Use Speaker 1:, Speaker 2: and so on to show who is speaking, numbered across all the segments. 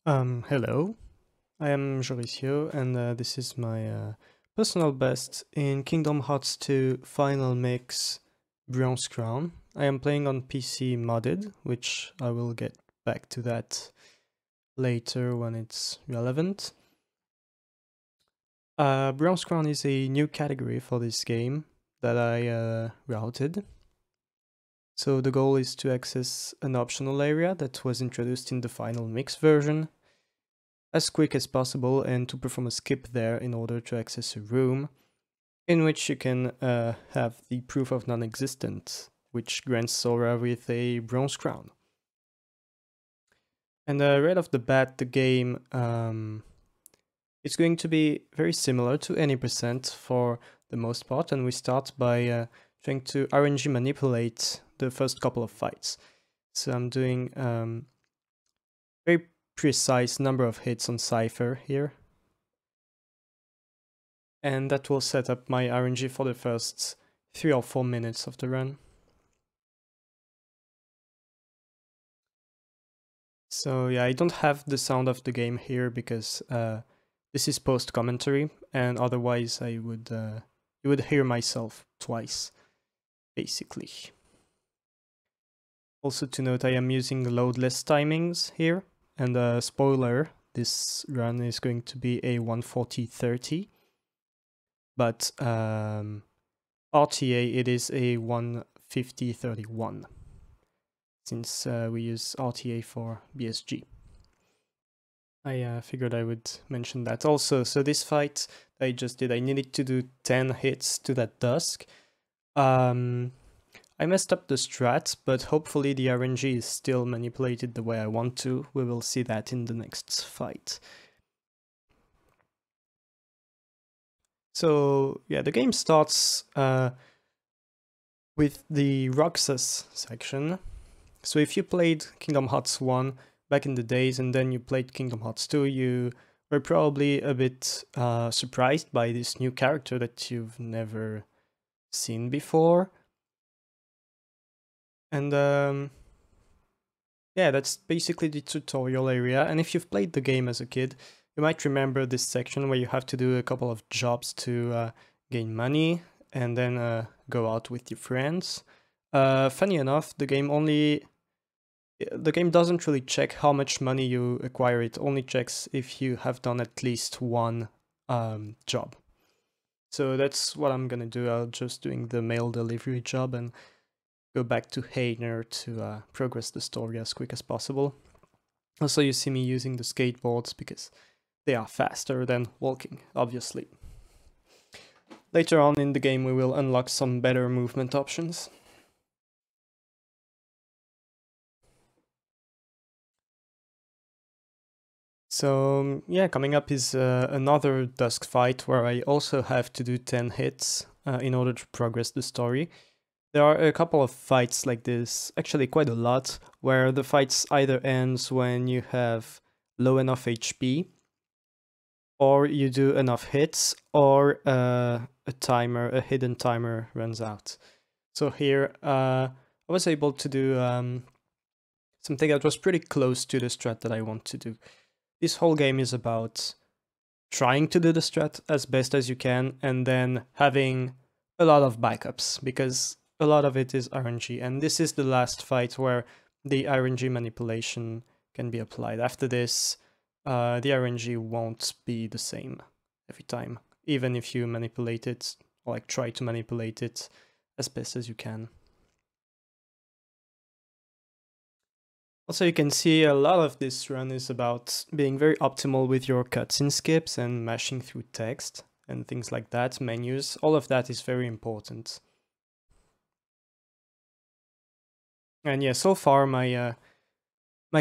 Speaker 1: Hello, I am Mauricio, and this is my personal best in Kingdom Hearts 2 Final Mix Bronze Crown. I am playing on PC modded, which I will get back to that later when it's relevant. Bronze Crown is a new category for this game that I routed. So the goal is to access an optional area that was introduced in the Final Mix version as quick as possible and to perform a skip there in order to access a room in which you can have the proof of non-existence, which grants Sora with a bronze crown. And right off the bat, the game is going to be very similar to any percent for the most part, and we start by trying to RNG manipulate the first couple of fights. So I'm doing very precise number of hits on Cypher here. And that will set up my RNG for the first 3 or 4 minutes of the run. So yeah, I don't have the sound of the game here because this is post commentary, and otherwise I would you would hear myself twice, basically. Also to note, I am using loadless timings here, and spoiler, this run is going to be a 140-30, but RTA it is a 150-31. Since we use RTA for BSG. I figured I would mention that also. So this fight I just did, I needed to do 10 hits to that dusk. I messed up the strat, but hopefully the RNG is still manipulated the way I want to. We will see that in the next fight. So yeah, the game starts with the Roxas section. So if you played Kingdom Hearts 1 back in the days and then you played Kingdom Hearts 2, you were probably a bit surprised by this new character that you've never seen before. And yeah, that's basically the tutorial area. And if you've played the game as a kid, you might remember this section where you have to do a couple of jobs to gain money and then go out with your friends. Funny enough, the game doesn't really check how much money you acquire, it only checks if you have done at least one job. So that's what I'm gonna do. I'm just doing the mail delivery job and go back to Hainer to progress the story as quick as possible. Also, you see me using the skateboards because they are faster than walking, obviously. Later on in the game we will unlock some better movement options. So yeah, coming up is another Dusk fight where I also have to do 10 hits in order to progress the story. There are a couple of fights like this, actually quite a lot, where the fights either ends when you have low enough HP, or you do enough hits, or a hidden timer runs out. So here I was able to do something that was pretty close to the strat that I want to do. This whole game is about trying to do the strat as best as you can and then having a lot of backups, because a lot of it is RNG, and this is the last fight where the RNG manipulation can be applied. After this, the RNG won't be the same every time, even if you manipulate it, or like try to manipulate it as best as you can. Also, you can see a lot of this run is about being very optimal with your cutscene skips and mashing through text and things like that, menus. All of that is very important. And yeah, so far my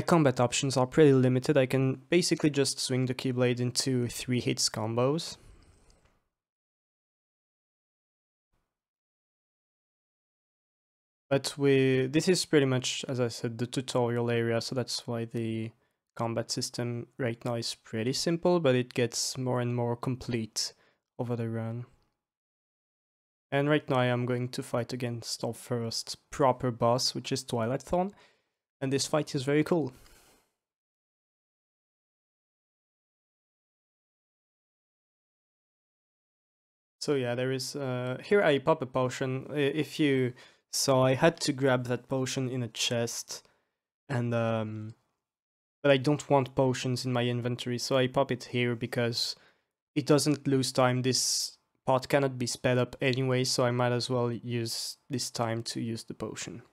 Speaker 1: combat options are pretty limited. I can basically just swing the Keyblade into 3 hits combos. But this is pretty much, as I said, the tutorial area, so that's why the combat system right now is pretty simple, but it gets more and more complete over the run. And right now I am going to fight against our first proper boss, which is Twilight Thorn, and this fight is very cool. So yeah, there is, here I pop a potion. If you saw, I had to grab that potion in a chest, and but I don't want potions in my inventory, so I pop it here because it doesn't lose time. This part cannot be sped up anyway, so I might as well use this time to use the potion.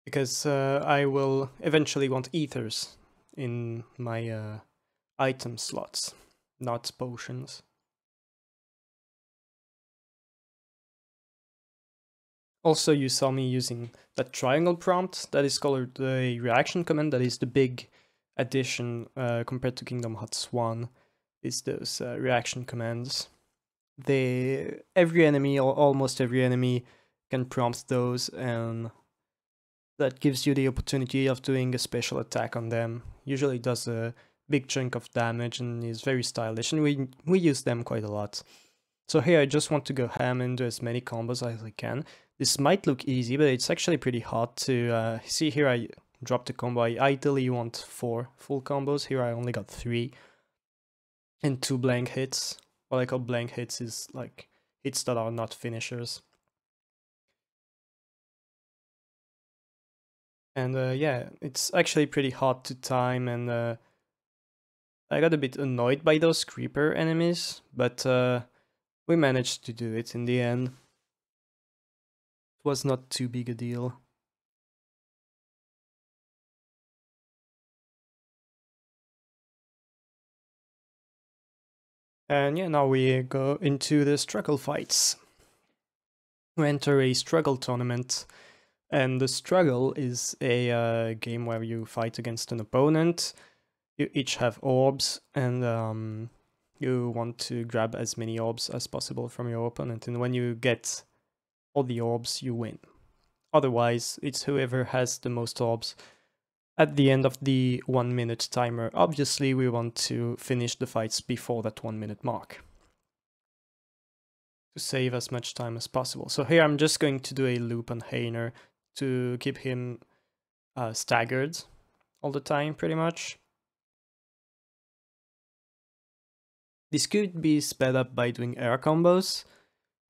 Speaker 1: Because I will eventually want ethers in my item slots, not potions. Also, you saw me using that triangle prompt that is called the reaction command. That is the big addition compared to Kingdom Hearts 1, is those reaction commands. Every enemy, or almost every enemy, can prompt those, and that gives you the opportunity of doing a special attack on them. Usually does a big chunk of damage and is very stylish, and we use them quite a lot. So here I just want to go ham and do as many combos as I can. This might look easy, but it's actually pretty hard to see. Here I dropped a combo. I ideally want 4 full combos. Here I only got 3 and 2 blank hits. What I call blank hits is like hits that are not finishers. And yeah, it's actually pretty hard to time, and I got a bit annoyed by those creeper enemies, but we managed to do it in the end. It was not too big a deal. And yeah, now we go into the struggle fights. We enter a struggle tournament, and the struggle is a game where you fight against an opponent. You each have orbs, and you want to grab as many orbs as possible from your opponent, and when you get all the orbs, you win. Otherwise, it's whoever has the most orbs at the end of the 1 minute timer. Obviously, we want to finish the fights before that 1 minute mark to save as much time as possible. So here I'm just going to do a loop on Heiner to keep him staggered all the time, pretty much. This could be sped up by doing air combos,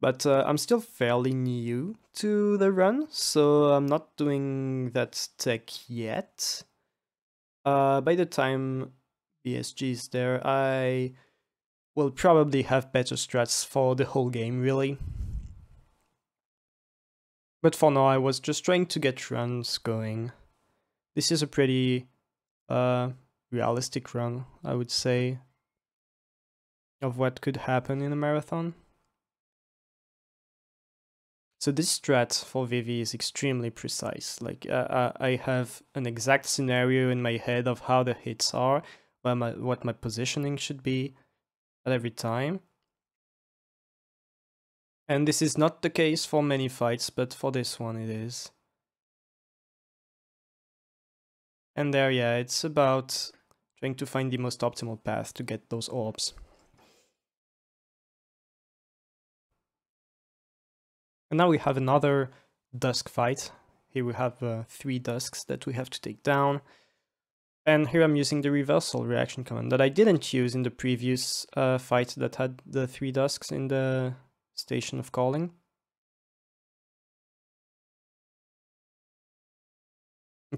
Speaker 1: but I'm still fairly new to the run, so I'm not doing that tech yet. By the time BSG is there, I will probably have better strats for the whole game, really. But for now, I was just trying to get runs going. This is a pretty realistic run, I would say, of what could happen in a marathon. So this strat for Vivi is extremely precise. Like I have an exact scenario in my head of how the hits are, what my positioning should be at every time. And this is not the case for many fights, but for this one it is. And there, yeah, it's about trying to find the most optimal path to get those orbs. And now we have another dusk fight. Here we have 3 dusks that we have to take down. And here I'm using the reversal reaction command that I didn't use in the previous fight that had the 3 dusks in the Station of Calling.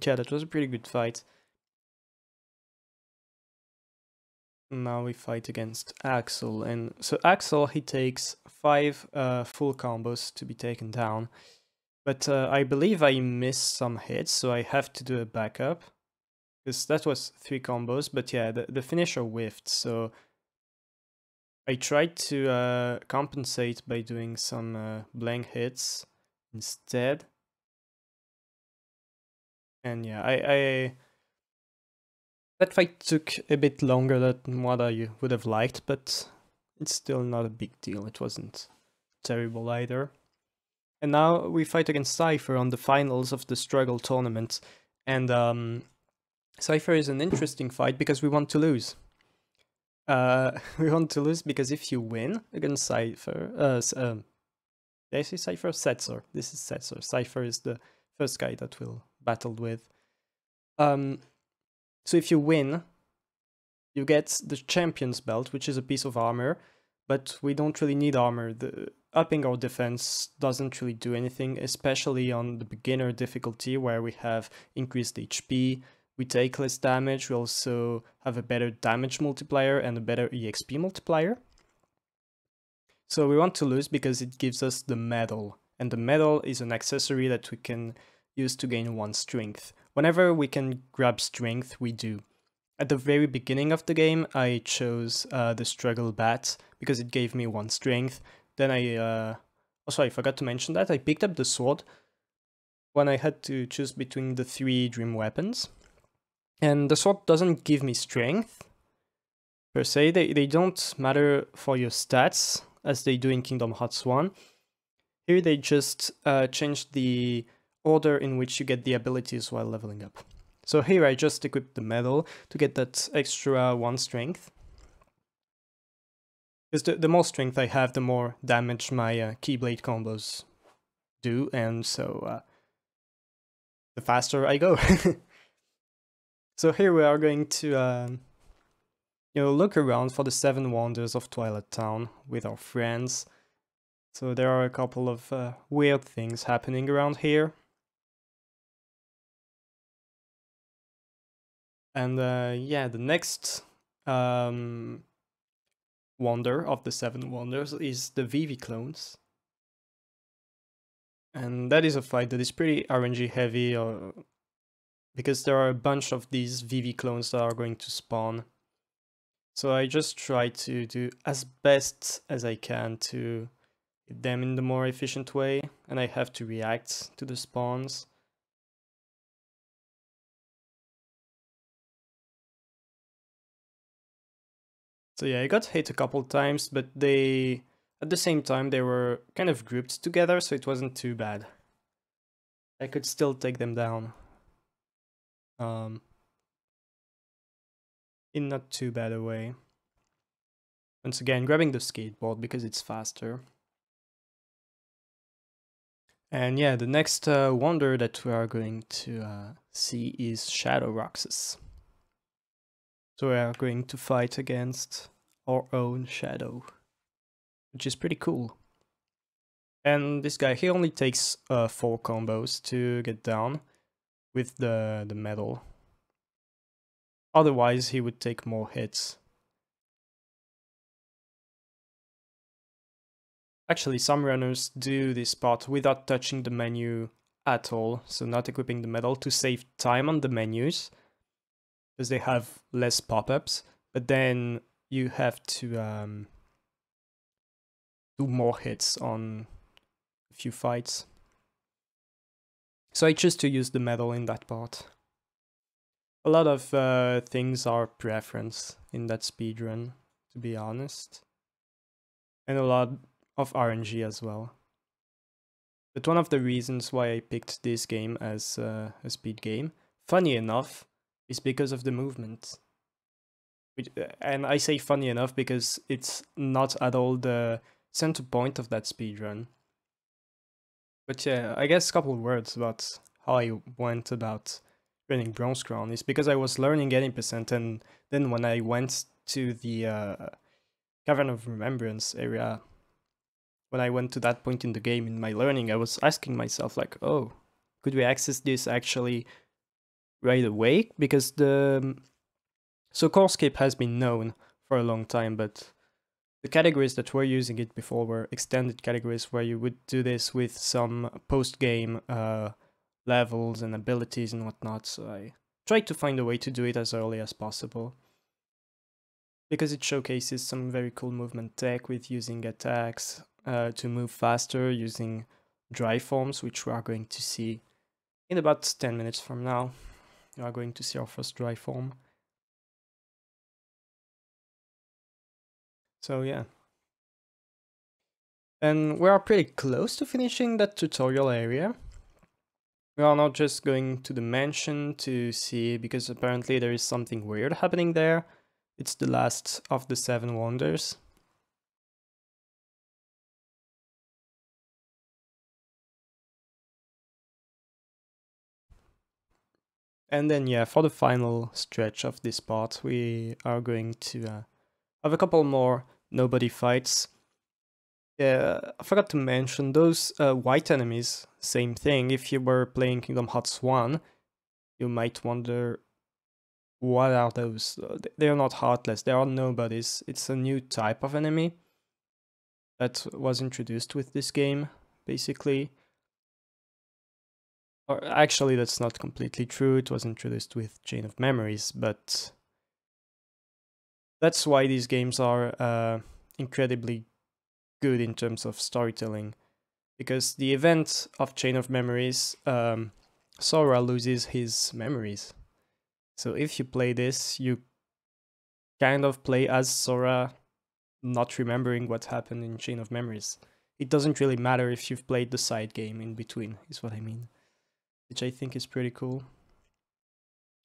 Speaker 1: Yeah, that was a pretty good fight. Now we fight against Axel, and so Axel, he takes 5 full combos to be taken down, but I believe I missed some hits, so I have to do a backup, because that was 3 combos, but yeah, the finisher whiffed, so I tried to compensate by doing some blank hits instead, and yeah, that fight took a bit longer than what I would have liked, but it's still not a big deal. It wasn't terrible either. And now we fight against Cypher on the finals of the Struggle tournament. And Cypher is an interesting fight because we want to lose. We want to lose because if you win against Cypher... did I say Cypher? Setzer. This is Setzer. Cypher is the first guy that we'll battle with. So if you win, you get the Champion's Belt, which is a piece of armor, but we don't really need armor. The upping our defense doesn't really do anything, especially on the beginner difficulty where we have increased HP, we take less damage, we also have a better damage multiplier and a better EXP multiplier. So we want to lose because it gives us the medal, and the medal is an accessory that we can use to gain 1 strength. Whenever we can grab strength, we do. At the very beginning of the game, I chose the Struggle Bat because it gave me 1 strength. Then also I forgot to mention that I picked up the sword when I had to choose between the 3 dream weapons. And the sword doesn't give me strength per se. They don't matter for your stats as they do in Kingdom Hearts 1. Here they just changed the order in which you get the abilities while leveling up. So here I just equipped the medal to get that extra 1 strength. Because the more strength I have, the more damage my Keyblade combos do, and so the faster I go. So here we are going to look around for the 7 wonders of Twilight Town with our friends. So there are a couple of weird things happening around here. And yeah, the next wonder of the 7 wonders is the Vivi clones. And that is a fight that is pretty RNG heavy, because there are a bunch of these Vivi clones that are going to spawn. So I just try to do as best as I can to hit them in the more efficient way, and I have to react to the spawns. So yeah, I got hit a couple times, but at the same time they were kind of grouped together, so it wasn't too bad. I could still take them down. In not too bad a way. Once again, grabbing the skateboard because it's faster. And yeah, the next wonder that we are going to see is Shadow Roxas. So we are going to fight against our own Shadow, which is pretty cool. And this guy, he only takes 4 combos to get down with the medal. Otherwise, he would take more hits. Actually, some runners do this part without touching the menu at all, so not equipping the medal to save time on the menus, because they have less pop-ups, but then you have to do more hits on a few fights. So I choose to use the medal in that part. A lot of things are preference in that speedrun, to be honest. And a lot of RNG as well. But one of the reasons why I picked this game as a speed game, funny enough, is because of the movement. And I say funny enough because it's not at all the center point of that speedrun. But yeah, I guess a couple of words about how I went about running Bronze Crown is because I was learning 80%, and then when I went to the Cavern of Remembrance area, when I went to that point in the game in my learning, I was asking myself like, oh, could we access this actually right away? Because so Corescape has been known for a long time, but the categories that were using it before were extended categories where you would do this with some post-game levels and abilities and whatnot, so I tried to find a way to do it as early as possible. Because it showcases some very cool movement tech with using attacks to move faster, using dry forms, which we are going to see in about 10 minutes from now. We are going to see our first dry form. So yeah. And we are pretty close to finishing that tutorial area. We are now just going to the mansion to see, because apparently there is something weird happening there. It's the last of the 7 wonders. And then yeah, for the final stretch of this part, we are going to have a couple more nobody fights. I forgot to mention those white enemies, same thing. If you were playing Kingdom Hearts 1, you might wonder, what are those? They are not heartless, they are nobodies. It's a new type of enemy that was introduced with this game, basically. Or actually, that's not completely true, it was introduced with Chain of Memories, but that's why these games are incredibly good in terms of storytelling. Because the event of Chain of Memories, Sora loses his memories. So if you play this, you kind of play as Sora, not remembering what happened in Chain of Memories. It doesn't really matter if you've played the side game in between, is what I mean. Which I think is pretty cool.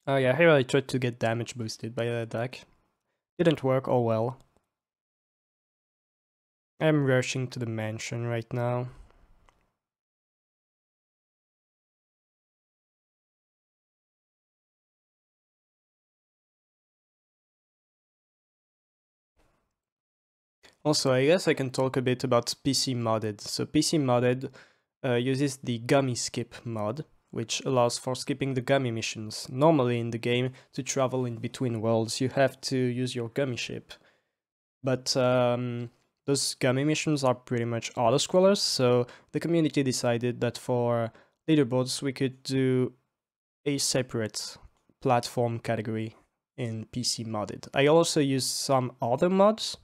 Speaker 1: Oh yeah, here I tried to get damage boosted by that deck. Didn't work, oh well. I'm rushing to the mansion right now. Also, I guess I can talk a bit about PC Modded. So PC Modded uses the Gummy Skip mod, which allows for skipping the Gummy missions. Normally in the game, to travel in between worlds, you have to use your Gummy ship. But those Gummy missions are pretty much auto-scrollers, so the community decided that for leaderboards we could do a separate platform category in PC Modded. I also use some other mods,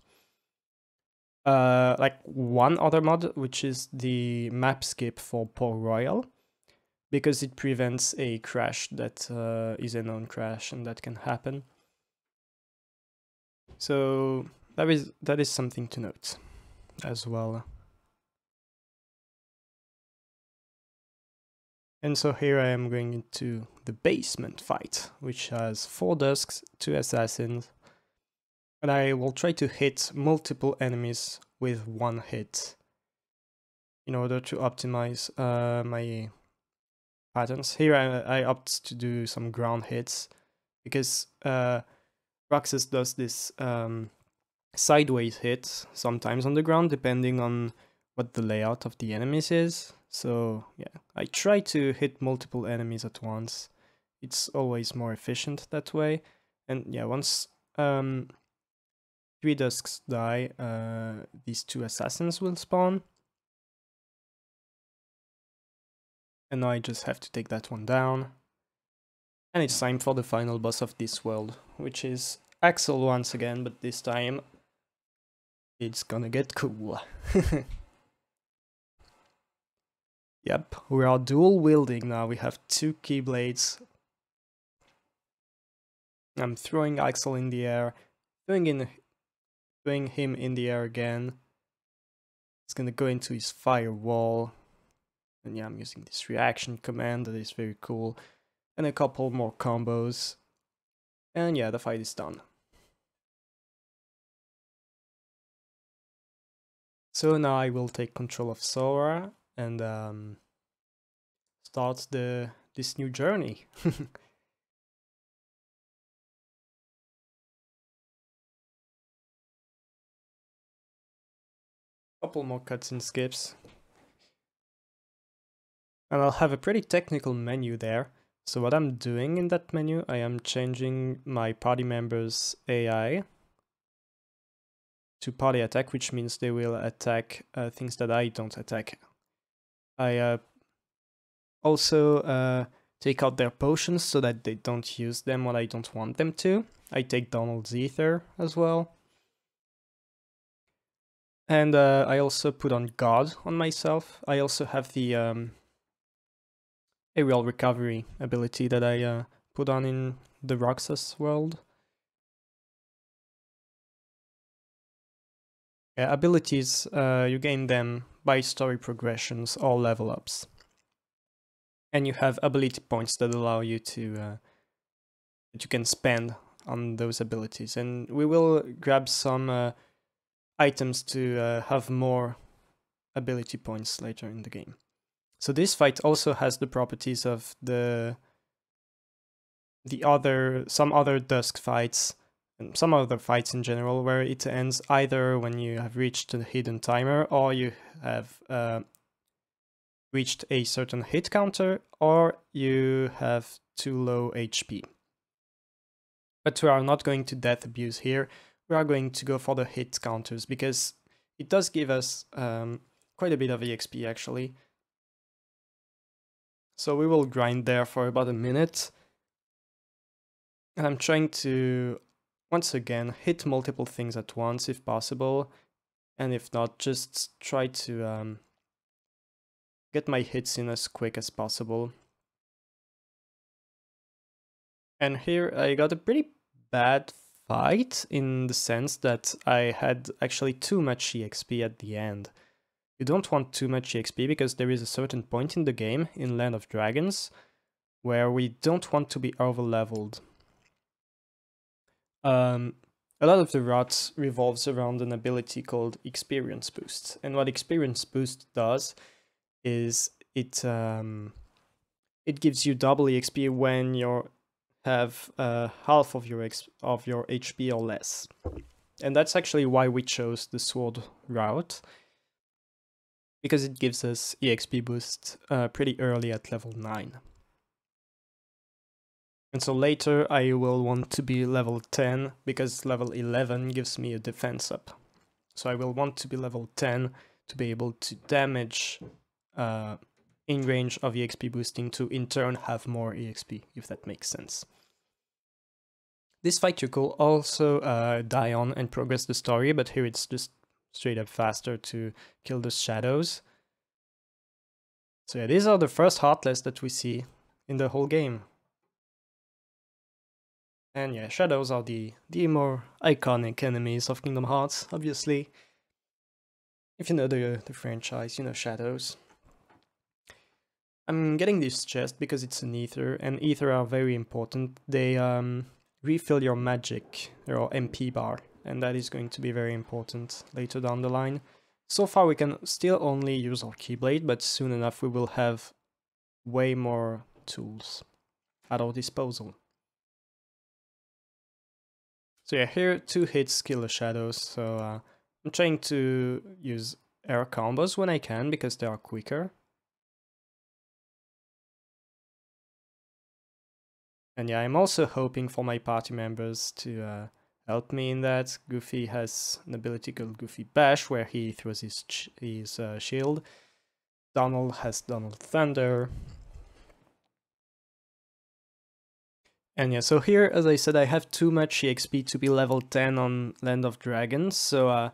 Speaker 1: like one other mod, which is the map skip for Port Royal, because it prevents a crash that is a known crash and that can happen. So that is something to note as well. And so here I am going into the basement fight, which has 4 Dusks, 2 Assassins, and I will try to hit multiple enemies with 1 hit in order to optimize my patterns. Here I opt to do some ground hits because Roxas does this sideways hit sometimes on the ground depending on what the layout of the enemies is. So yeah, I try to hit multiple enemies at once. It's always more efficient that way. And yeah, once 3 Dusks die, these 2 Assassins will spawn. And now I just have to take that one down. And it's time for the final boss of this world, which is Axel once again, but this time it's gonna get cool. Yep, we are dual wielding now. We have 2 Keyblades. I'm throwing Axel in the air, throwing him in the air again. He's gonna go into his firewall. And yeah, I'm using this reaction command that is very cool. And a couple more combos. And yeah, the fight is done. So now I will take control of Sora and start this new journey. Couple more cutscene skips. And I'll have a pretty technical menu there. So what I'm doing in that menu, I am changing my party members' AI to party attack, which means they will attack things that I don't attack. I also take out their potions so that they don't use them when I don't want them to. I take Donald's ether as well. And I also put on God on myself. I also have the aerial recovery ability that I put on in the Roxas world. Yeah, abilities, you gain them by story progressions or level ups. And you have ability points that allow you to, that you can spend on those abilities. And we will grab some items to have more ability points later in the game. So this fight also has the properties of some other Dusk fights and some other fights in general, where it ends either when you have reached a hidden timer, or you have reached a certain hit counter, or you have too low HP. But we are not going to death abuse here. We are going to go for the hit counters, because it does give us quite a bit of EXP actually. So we will grind there for about a minute. And I'm trying to, once again, hit multiple things at once if possible. And if not, just try to get my hits in as quick as possible. And here I got a pretty bad fight, in the sense that I had actually too much EXP at the end. You don't want too much EXP, because there is a certain point in the game, in Land of Dragons, where we don't want to be over-leveled. A lot of the routes revolves around an ability called Experience Boost. And what Experience Boost does is it gives you double EXP when you have half of your HP or less. And that's actually why we chose the sword route, because it gives us EXP boost pretty early at level 9. And so later I will want to be level 10, because level 11 gives me a defense up. So I will want to be level 10 to be able to damage in range of EXP boosting, to in turn have more EXP, if that makes sense. This fight you could also die on and progress the story, but here it's just straight up faster to kill the shadows. So yeah, these are the first Heartless that we see in the whole game. And yeah, shadows are the more iconic enemies of Kingdom Hearts, obviously. If you know the franchise, you know shadows. I'm getting this chest because it's an ether, and ether are very important. They refill your magic, your MP bar, and that is going to be very important later down the line. So far we can still only use our Keyblade, but soon enough we will have way more tools at our disposal. So yeah, here 2 hits kill the shadows, so I'm trying to use air combos when I can, because they are quicker. And yeah, I'm also hoping for my party members to help me in that. Goofy has an ability called Goofy Bash, where he throws his shield. Donald has Donald Thunder. And yeah, so here, as I said, I have too much EXP to be level 10 on Land of Dragons, so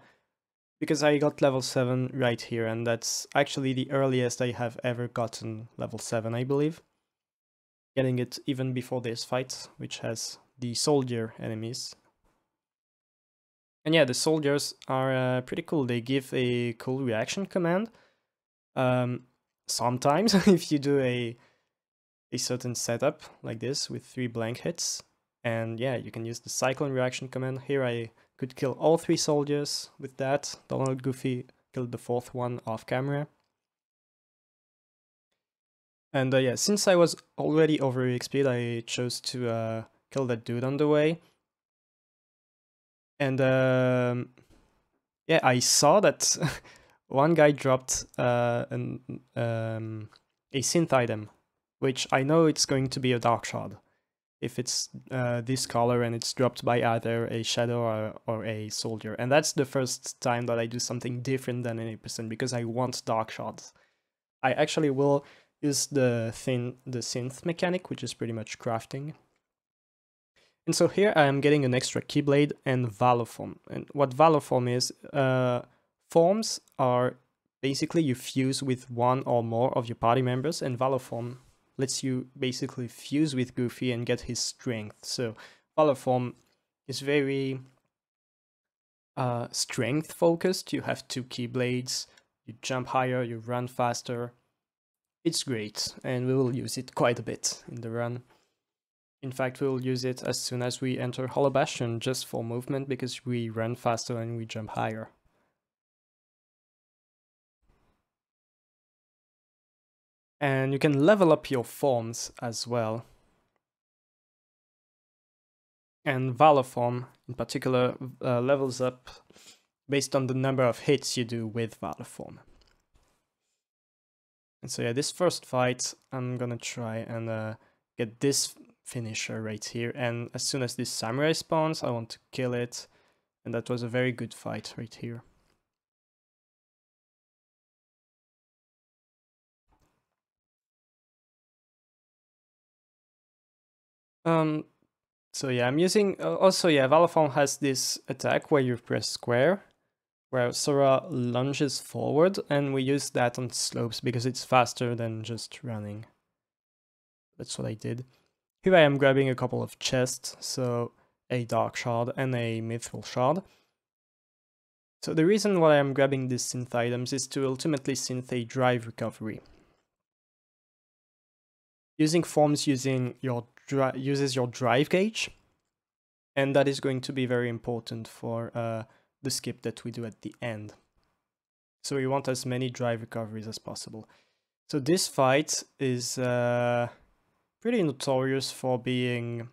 Speaker 1: because I got level 7 right here, and that's actually the earliest I have ever gotten level 7, I believe. Getting it even before this fight, which has the soldier enemies. And yeah, the soldiers are pretty cool. They give a cool reaction command. Sometimes, if you do a certain setup like this with 3 blank hits. And yeah, you can use the Cyclone reaction command. Here I could kill all 3 soldiers with that. Donald Goofy killed the 4th one off camera. And yeah, since I was already over EXP'd, I chose to kill that dude on the way. And yeah, I saw that one guy dropped a synth item, which I know it's going to be a Dark Shard. If it's this color and it's dropped by either a shadow or a soldier. And that's the first time that I do something different than 80%, because I want Dark Shards. I actually will use the synth mechanic, which is pretty much crafting. And so here I am getting an extra Keyblade and Valor Form. And what Valor Form is, forms are basically you fuse with one or more of your party members, and Valor Form lets you basically fuse with Goofy and get his strength. So Valor Form is very strength focused. You have 2 Keyblades, you jump higher, you run faster. It's great, and we will use it quite a bit in the run. In fact, we will use it as soon as we enter Hollow Bastion, just for movement, because we run faster and we jump higher. And you can level up your forms as well. And Valor form, in particular, levels up based on the number of hits you do with Valor form. And so yeah, this first fight, I'm gonna try and get this finisher right here. And as soon as this samurai spawns, I want to kill it. And that was a very good fight right here. So yeah, I'm using, also yeah, Valor form has this attack where you press square, where Sora lunges forward, and we use that on slopes because it's faster than just running. That's what I did. Here I am grabbing a couple of chests, so a Dark Shard and a Mithril Shard. So the reason why I'm grabbing these synth items is to ultimately synth a drive recovery. Using forms uses your drive gauge, and that is going to be very important for the skip that we do at the end. So we want as many drive recoveries as possible. So this fight is pretty notorious for being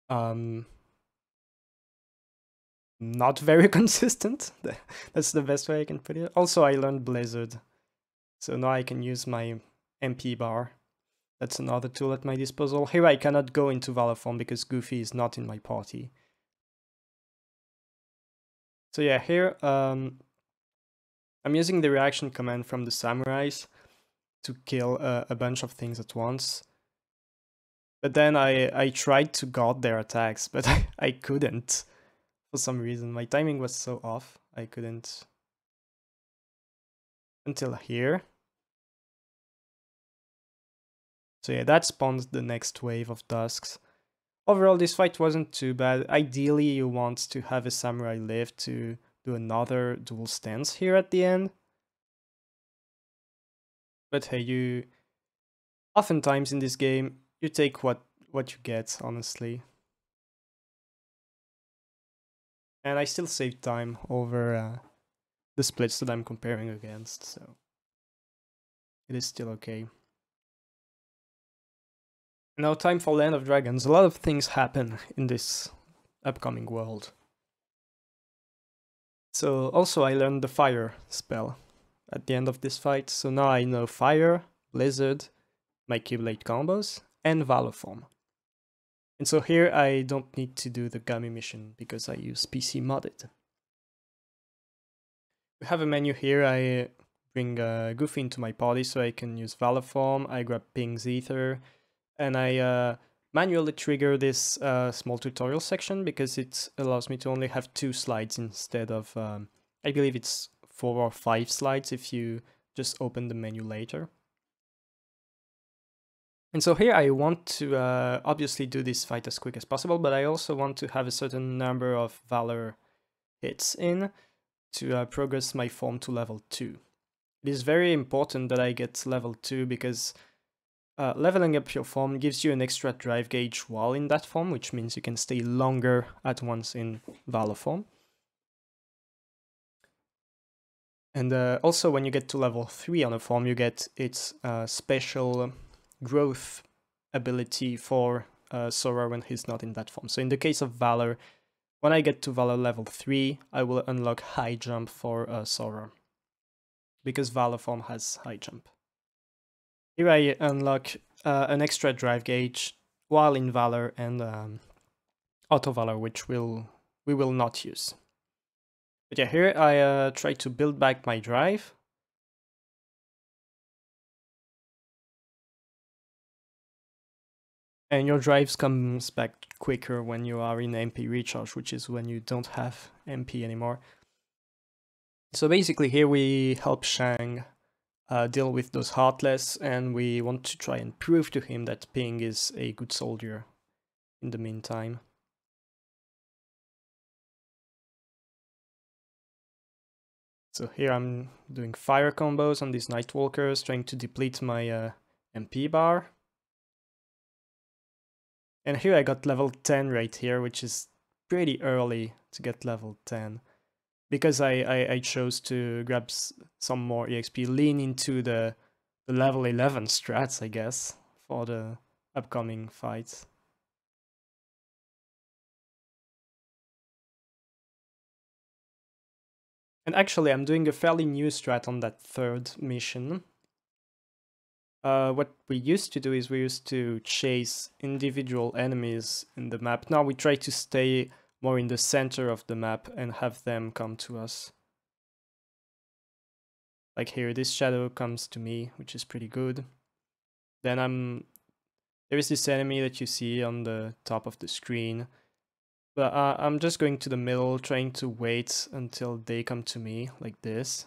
Speaker 1: not very consistent. That's the best way I can put it. Also, I learned Blizzard, so now I can use my MP bar. That's another tool at my disposal. Here I cannot go into Valor form because Goofy is not in my party. So yeah, here I'm using the reaction command from the samurais to kill a bunch of things at once. But then I tried to guard their attacks, but I couldn't. For some reason, my timing was so off, I couldn't. Until here. So yeah, that spawned the next wave of dusks. Overall, this fight wasn't too bad. Ideally, you want to have a samurai live to do another dual stance here at the end. But hey, oftentimes in this game, you take what you get, honestly. And I still save time over the splits that I'm comparing against, so it is still okay. Now time for Land of Dragons. A lot of things happen in this upcoming world. So also I learned the fire spell at the end of this fight, so now I know fire, blizzard, my Keyblade combos, and Valor form. And so here I don't need to do the Gummy mission because I use PC modded. We have a menu here. I bring Goofy into my party so I can use Valor form. I grab Ping's Ether, and I manually trigger this small tutorial section because it allows me to only have 2 slides instead of, I believe it's 4 or 5 slides if you just open the menu later. And so here I want to obviously do this fight as quick as possible, but I also want to have a certain number of Valor hits in to progress my form to level 2. It is very important that I get level 2 because leveling up your form gives you an extra drive gauge while in that form, which means you can stay longer at once in Valor form. And also when you get to level 3 on a form, you get its special growth ability for Sora when he's not in that form. So in the case of Valor, when I get to Valor level 3, I will unlock high jump for Sora, because Valor form has high jump. Here I unlock an extra drive gauge while in Valor and Auto Valor, which we will not use. But yeah, here I try to build back my drive. And your drives comes back quicker when you are in MP recharge, which is when you don't have MP anymore. So basically here we help Shang deal with those Heartless, and we want to try and prove to him that Ping is a good soldier in the meantime. So here I'm doing fire combos on these Nightwalkers, trying to deplete my MP bar. And here I got level 10 right here, which is pretty early to get level 10. Because I chose to grab some more EXP, lean into the level 11 strats, I guess, for the upcoming fights. And actually, I'm doing a fairly new strat on that third mission. What we used to do is we used to chase individual enemies in the map. Now we try to stay more in the center of the map and have them come to us. Like here, this shadow comes to me, which is pretty good. Then there is this enemy that you see on the top of the screen. But I'm just going to the middle, trying to wait until they come to me, like this.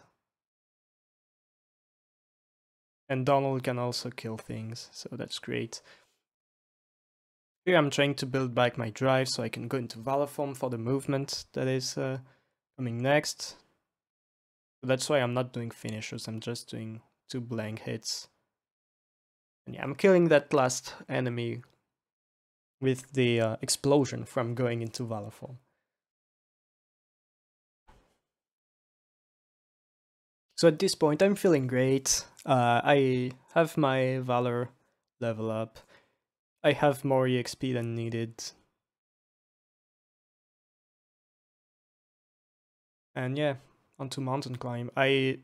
Speaker 1: And Donald can also kill things, so that's great. Here I'm trying to build back my drive so I can go into Valor form for the movement that is coming next. So that's why I'm not doing finishers, I'm just doing 2 blank hits. And yeah, I'm killing that last enemy with the explosion from going into Valor form. So at this point I'm feeling great. I have my Valor level up. I have more EXP than needed. And yeah, onto mountain climb. I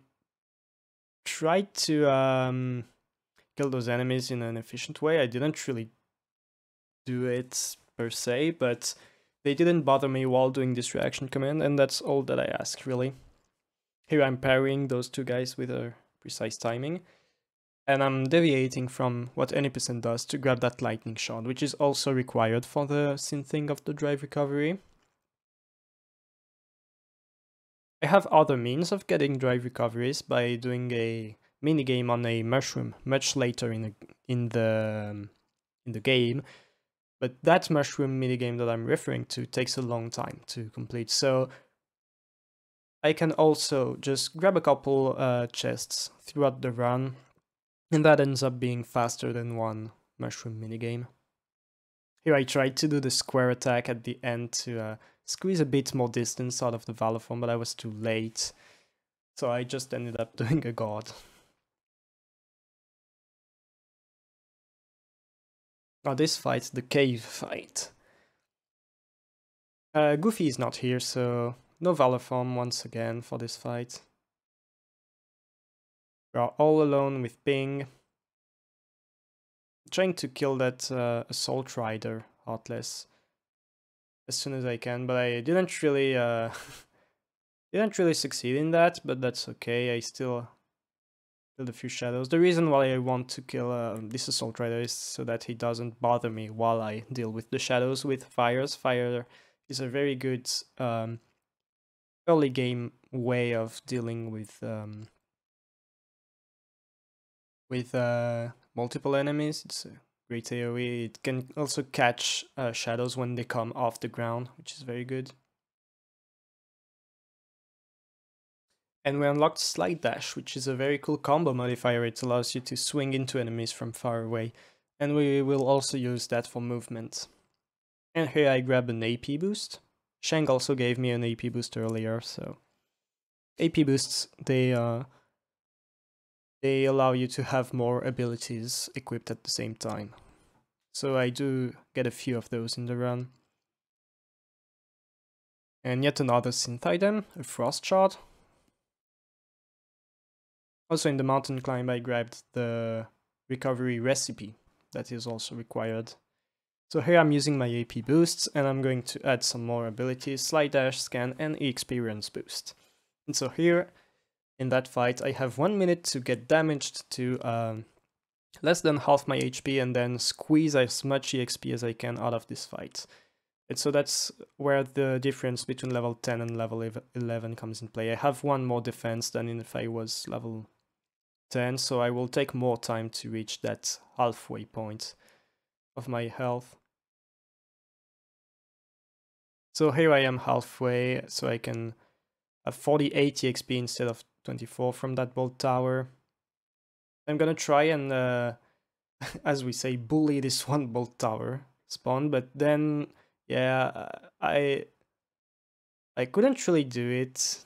Speaker 1: tried to kill those enemies in an efficient way. I didn't really do it per se, but they didn't bother me while doing this reaction command, and that's all that I ask, really. Here I'm parrying those 2 guys with a precise timing, and I'm deviating from what any percent does to grab that lightning shot, which is also required for the synthing of the drive recovery. I have other means of getting drive recoveries by doing a minigame on a mushroom much later in the game, but that mushroom minigame that I'm referring to takes a long time to complete, so I can also just grab a couple chests throughout the run, and that ends up being faster than one mushroom minigame. Here I tried to do the square attack at the end to squeeze a bit more distance out of the Valor form, but I was too late, so I just ended up doing a god. Now this fight, the cave fight. Goofy is not here, so no Valor form once again for this fight. We are all alone with Ping. Trying to kill that assault rider, Heartless, as soon as I can, but I didn't really didn't really succeed in that, but that's okay. I still killed a few shadows. The reason why I want to kill this assault rider is so that he doesn't bother me while I deal with the shadows with fires. Fire is a very good early game way of dealing with multiple enemies. It's a great AoE. It can also catch shadows when they come off the ground, which is very good. And we unlocked Slide Dash, which is a very cool combo modifier. It allows you to swing into enemies from far away. And we will also use that for movement. And here I grab an AP boost. Shang also gave me an AP boost earlier, so AP boosts, they allow you to have more abilities equipped at the same time. So I do get a few of those in the run. And yet another synth item, a frost shard. Also in the mountain climb I grabbed the recovery recipe that is also required. So here I'm using my AP boosts and I'm going to add some more abilities, Slide Dash, Scan and Experience boost. And so here in that fight I have 1 minute to get damaged to less than half my HP and then squeeze as much EXP as I can out of this fight. And so that's where the difference between level 10 and level 11 comes in play. I have 1 more defense than if I was level 10, so I will take more time to reach that halfway point of my health. So here I am halfway, so I can have 48 EXP instead of 24 from that bolt tower. I'm gonna try and, as we say, bully this one bolt tower spawn, but then, yeah, I couldn't really do it.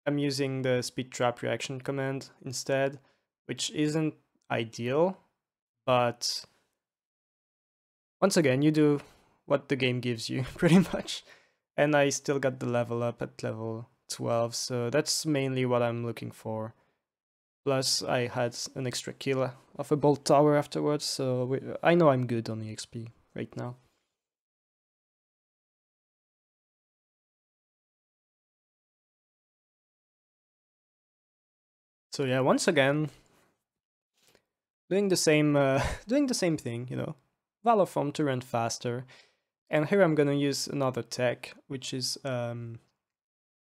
Speaker 1: I'm using the speed trap reaction command instead, which isn't ideal, but once again, you do what the game gives you, pretty much. And I still got the level up at level 12, so that's mainly what I'm looking for. Plus, I had an extra kill of a bolt tower afterwards, so I know I'm good on EXP right now. So yeah, once again, doing the same thing, you know, Valor Form to run faster. And here I'm gonna use another tech, which is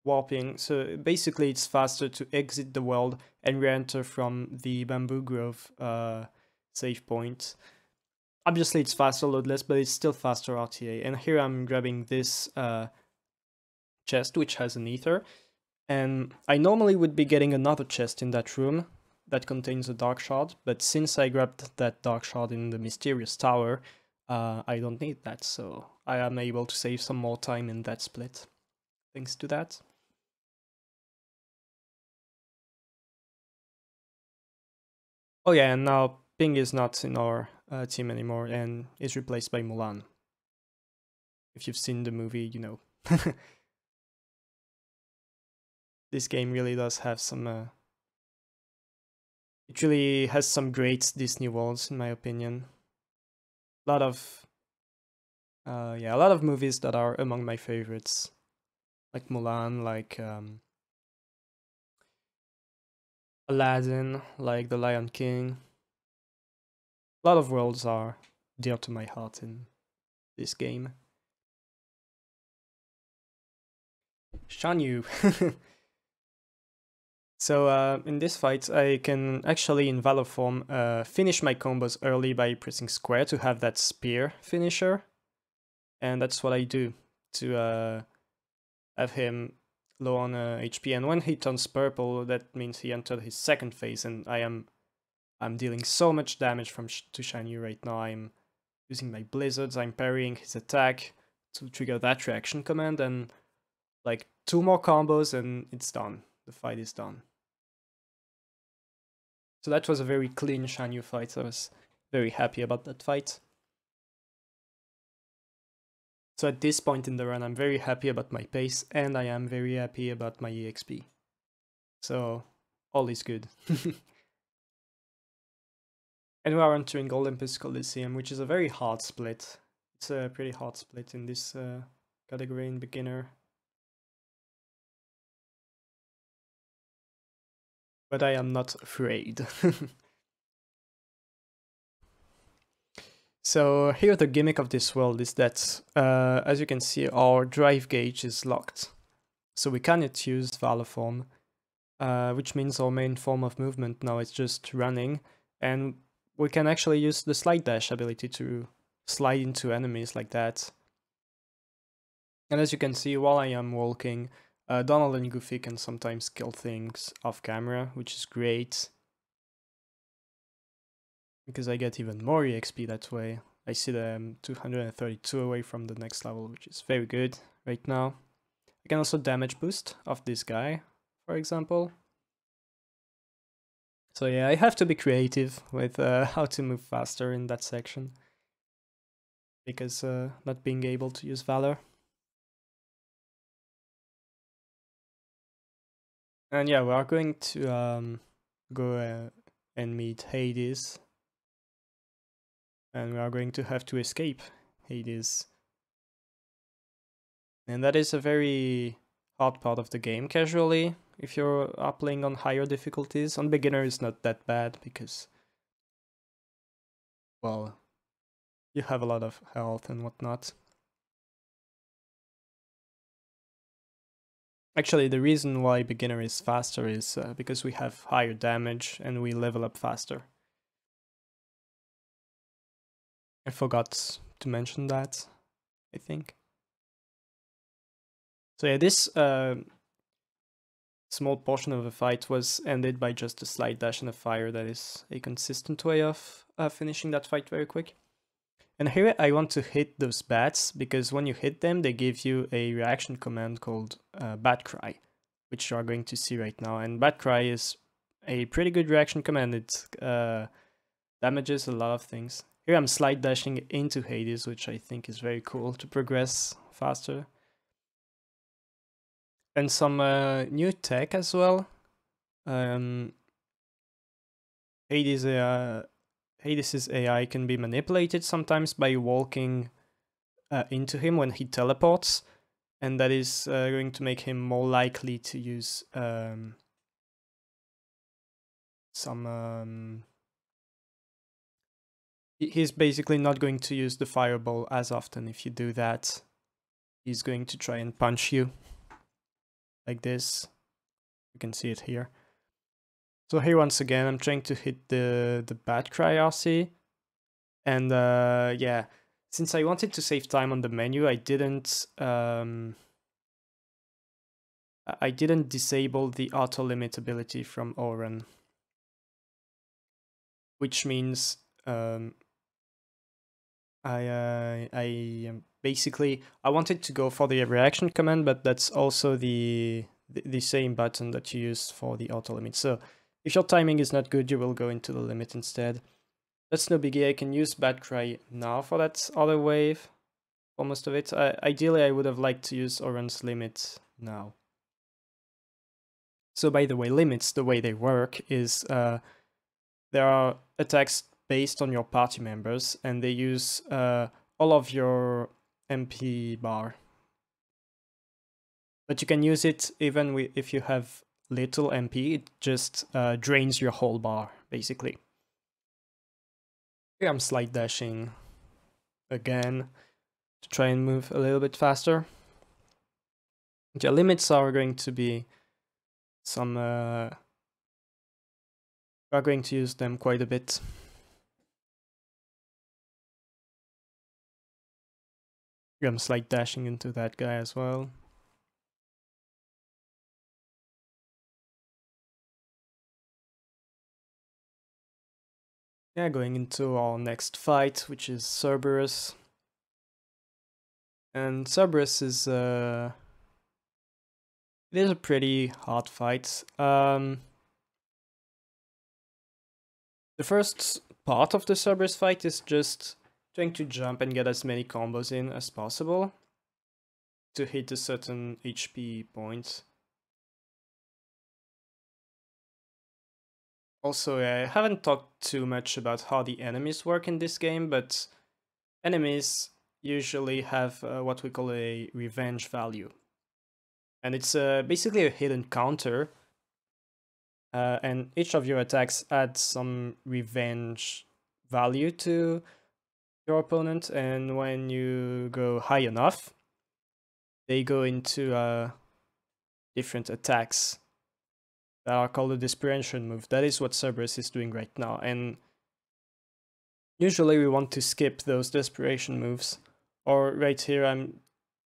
Speaker 1: warping. So basically it's faster to exit the world and re-enter from the Bamboo Grove save point. Obviously it's faster loadless, but it's still faster RTA. And here I'm grabbing this chest, which has an ether. And I normally would be getting another chest in that room that contains a dark shard, but since I grabbed that dark shard in the mysterious tower, I don't need that, so I am able to save some more time in that split, thanks to that. Oh yeah, and now Ping is not in our team anymore and is replaced by Mulan. If you've seen the movie, you know. This game really does have some... it really has some great Disney worlds, in my opinion. A lot of... yeah, a lot of movies that are among my favorites. Like Mulan, like Aladdin, like The Lion King. A lot of worlds are dear to my heart in this game. Shan Yu. So in this fight, I can actually, in Valor form, finish my combos early by pressing square to have that spear finisher. And that's what I do to have him low on HP. And when he turns purple, that means he entered his second phase, and I'm dealing so much damage to Shan Yu right now. I'm using my blizzards, I'm parrying his attack to trigger that reaction command, and like 2 more combos and it's done. The fight is done. So that was a very clean Shan Yu fight. I was very happy about that fight. So at this point in the run, I'm very happy about my pace, and I am very happy about my EXP. So all is good. And we are entering Olympus Coliseum, which is a very hard split. It's a pretty hard split in this category in beginner. But I am not afraid. So here the gimmick of this world is that, as you can see, our drive gauge is locked. So we cannot use Valor form, which means our main form of movement now is just running. And we can actually use the slide dash ability to slide into enemies like that. And as you can see, while I am walking, Donald and Goofy can sometimes kill things off camera, which is great. Because I get even more EXP that way. I see that I'm 232 away from the next level, which is very good right now. I can also damage boost off this guy, for example. So yeah, I have to be creative with how to move faster in that section. Because not being able to use Valor. And yeah, we are going to go and meet Hades. And we are going to have to escape Hades. And that is a very hard part of the game casually, if you're playing on higher difficulties. On beginner it's not that bad, because, well, you have a lot of health and whatnot. Actually, the reason why beginner is faster is because we have higher damage and we level up faster. I forgot to mention that, I think. So yeah, this small portion of the fight was ended by just a slide dash and a fire. That is a consistent way of finishing that fight very quick. And here I want to hit those bats, because when you hit them, they give you a reaction command called Bat Cry, which you are going to see right now. And Bat Cry is a pretty good reaction command. It damages a lot of things. Here I'm slide dashing into Hades, which I think is very cool to progress faster. And some new tech as well. Hades's AI can be manipulated sometimes by walking into him when he teleports, and that is going to make him more likely to use he's basically not going to use the fireball as often. If you do that, he's going to try and punch you like this. You can see it here. So here once again, I'm trying to hit the bat cry RC, and yeah, since I wanted to save time on the menu, I didn't disable the auto limit ability from Oren, which means basically I wanted to go for the reaction command, but that's also the same button that you use for the auto limit. So if your timing is not good, you will go into the limit instead. That's no biggie. I can use Bat Cry now for that other wave, for most of it. Ideally, I would have liked to use Oran's limit now. So by the way, limits, the way they work is there are attacks based on your party members, and they use all of your MP bar. But you can use it even if you have little MP, it just drains your whole bar, basically. Here I'm slide dashing again to try and move a little bit faster. The limits are going to be some... we're going to use them quite a bit. Here I'm slide dashing into that guy as well. Yeah, going into our next fight, which is Cerberus. And Cerberus is it is a pretty hard fight. The first part of the Cerberus fight is just trying to jump and get as many combos in as possible to hit a certain HP point. Also, I haven't talked too much about how the enemies work in this game, but enemies usually have what we call a revenge value. And it's basically a hidden counter, and each of your attacks adds some revenge value to your opponent, and when you go high enough, they go into different attacks that are called a desperation move. That is what Cerberus is doing right now, and usually we want to skip those desperation moves. Or right here I'm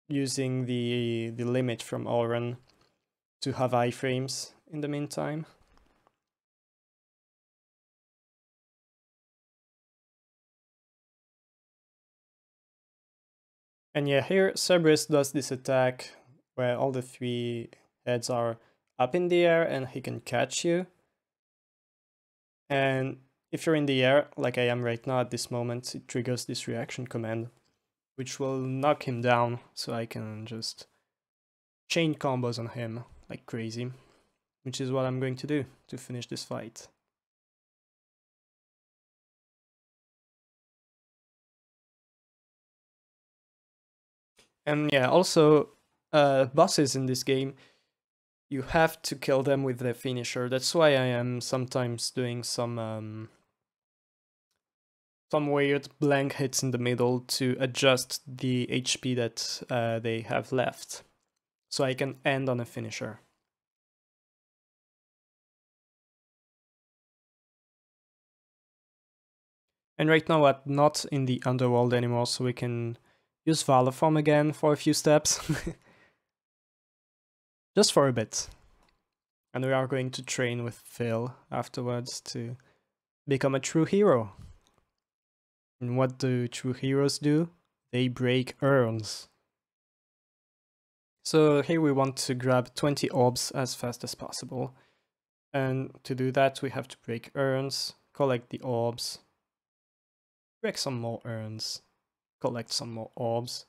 Speaker 1: using the limit from Auron to have iframes in the meantime. And yeah, here Cerberus does this attack where all the 3 heads are up in the air and he can catch you. And if you're in the air, like I am right now at this moment, it triggers this reaction command, which will knock him down, so I can just chain combos on him like crazy, which is what I'm going to do to finish this fight. And yeah, also bosses in this game, you have to kill them with their finisher. That's why I am sometimes doing some weird blank hits in the middle to adjust the HP that they have left, so I can end on a finisher. And right now we're not in the underworld anymore, so we can use Valor Form again for a few steps. Just for a bit. And we are going to train with Phil afterwards to become a true hero. And what do true heroes do? They break urns. So here we want to grab 20 orbs as fast as possible. And to do that we have to break urns, collect the orbs, break some more urns, collect some more orbs.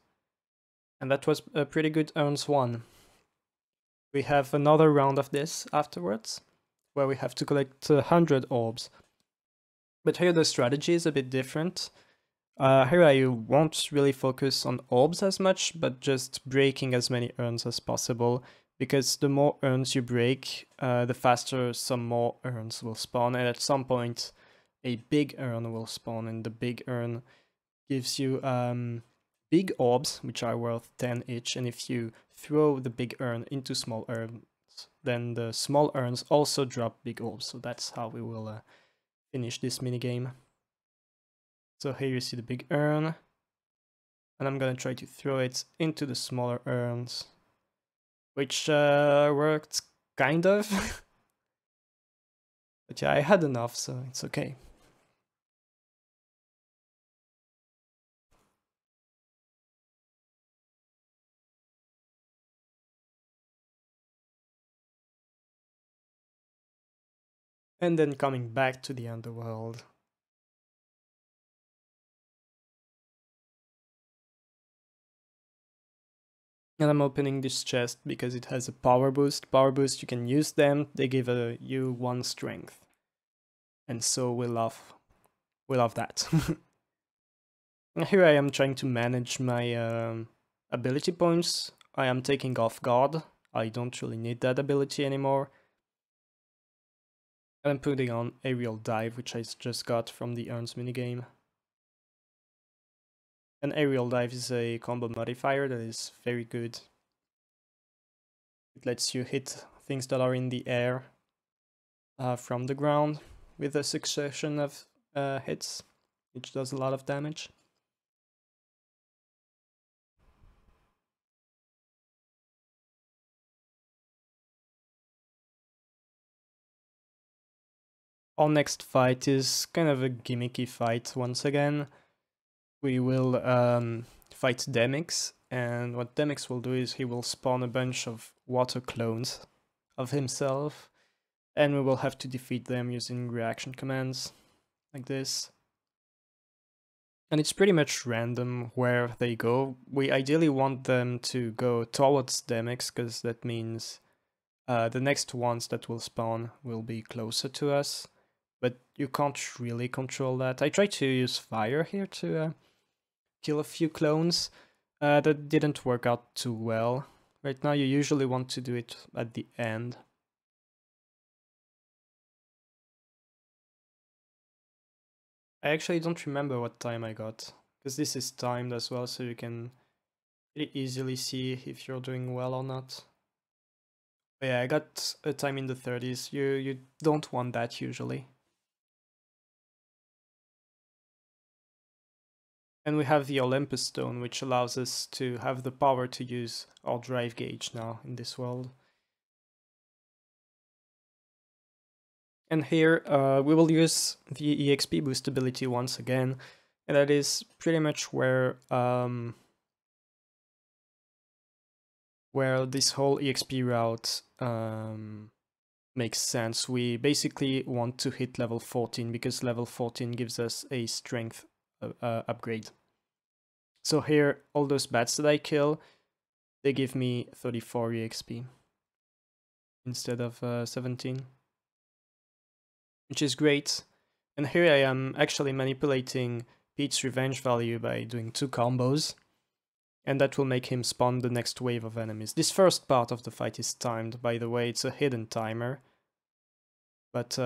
Speaker 1: And that was a pretty good urns one. We have another round of this afterwards, where we have to collect 100 orbs. But here the strategy is a bit different. Here I won't really focus on orbs as much, but just breaking as many urns as possible, because the more urns you break, the faster some more urns will spawn, and at some point a big urn will spawn, and the big urn gives you big orbs, which are worth 10 each, and if you throw the big urn into small urns, then the small urns also drop big orbs, so that's how we will finish this minigame. So here you see the big urn, and I'm gonna try to throw it into the smaller urns, which worked kind of. But yeah, I had enough, so it's okay. And then coming back to the underworld. And I'm opening this chest because it has a power boost. Power boost, you can use them, they give you 1 strength. And so we love that. Here I am trying to manage my ability points. I am taking off God. I don't really need that ability anymore. And I'm putting on Aerial Dive, which I just got from the Urns minigame. And Aerial Dive is a combo modifier that is very good. It lets you hit things that are in the air from the ground with a succession of hits, which does a lot of damage. Our next fight is kind of a gimmicky fight once again. We will fight Demix, and what Demix will do is he will spawn a bunch of water clones of himself, and we will have to defeat them using reaction commands, like this. And it's pretty much random where they go. We ideally want them to go towards Demix, because that means the next ones that will spawn will be closer to us. But you can't really control that. I tried to use fire here to kill a few clones. That didn't work out too well. Right now you usually want to do it at the end. I actually don't remember what time I got, because this is timed as well, so you can pretty easily see if you're doing well or not. But yeah, I got a time in the 30s. You don't want that usually. And we have the Olympus Stone, which allows us to have the power to use our drive gauge now in this world. And here we will use the EXP boost ability once again, and that is pretty much where this whole EXP route makes sense. We basically want to hit level 14 because level 14 gives us a strength upgrade. So here, all those bats that I kill, they give me 34 EXP instead of 17, which is great. And here I am actually manipulating Pete's revenge value by doing 2 combos, and that will make him spawn the next wave of enemies. This first part of the fight is timed, by the way, it's a hidden timer. But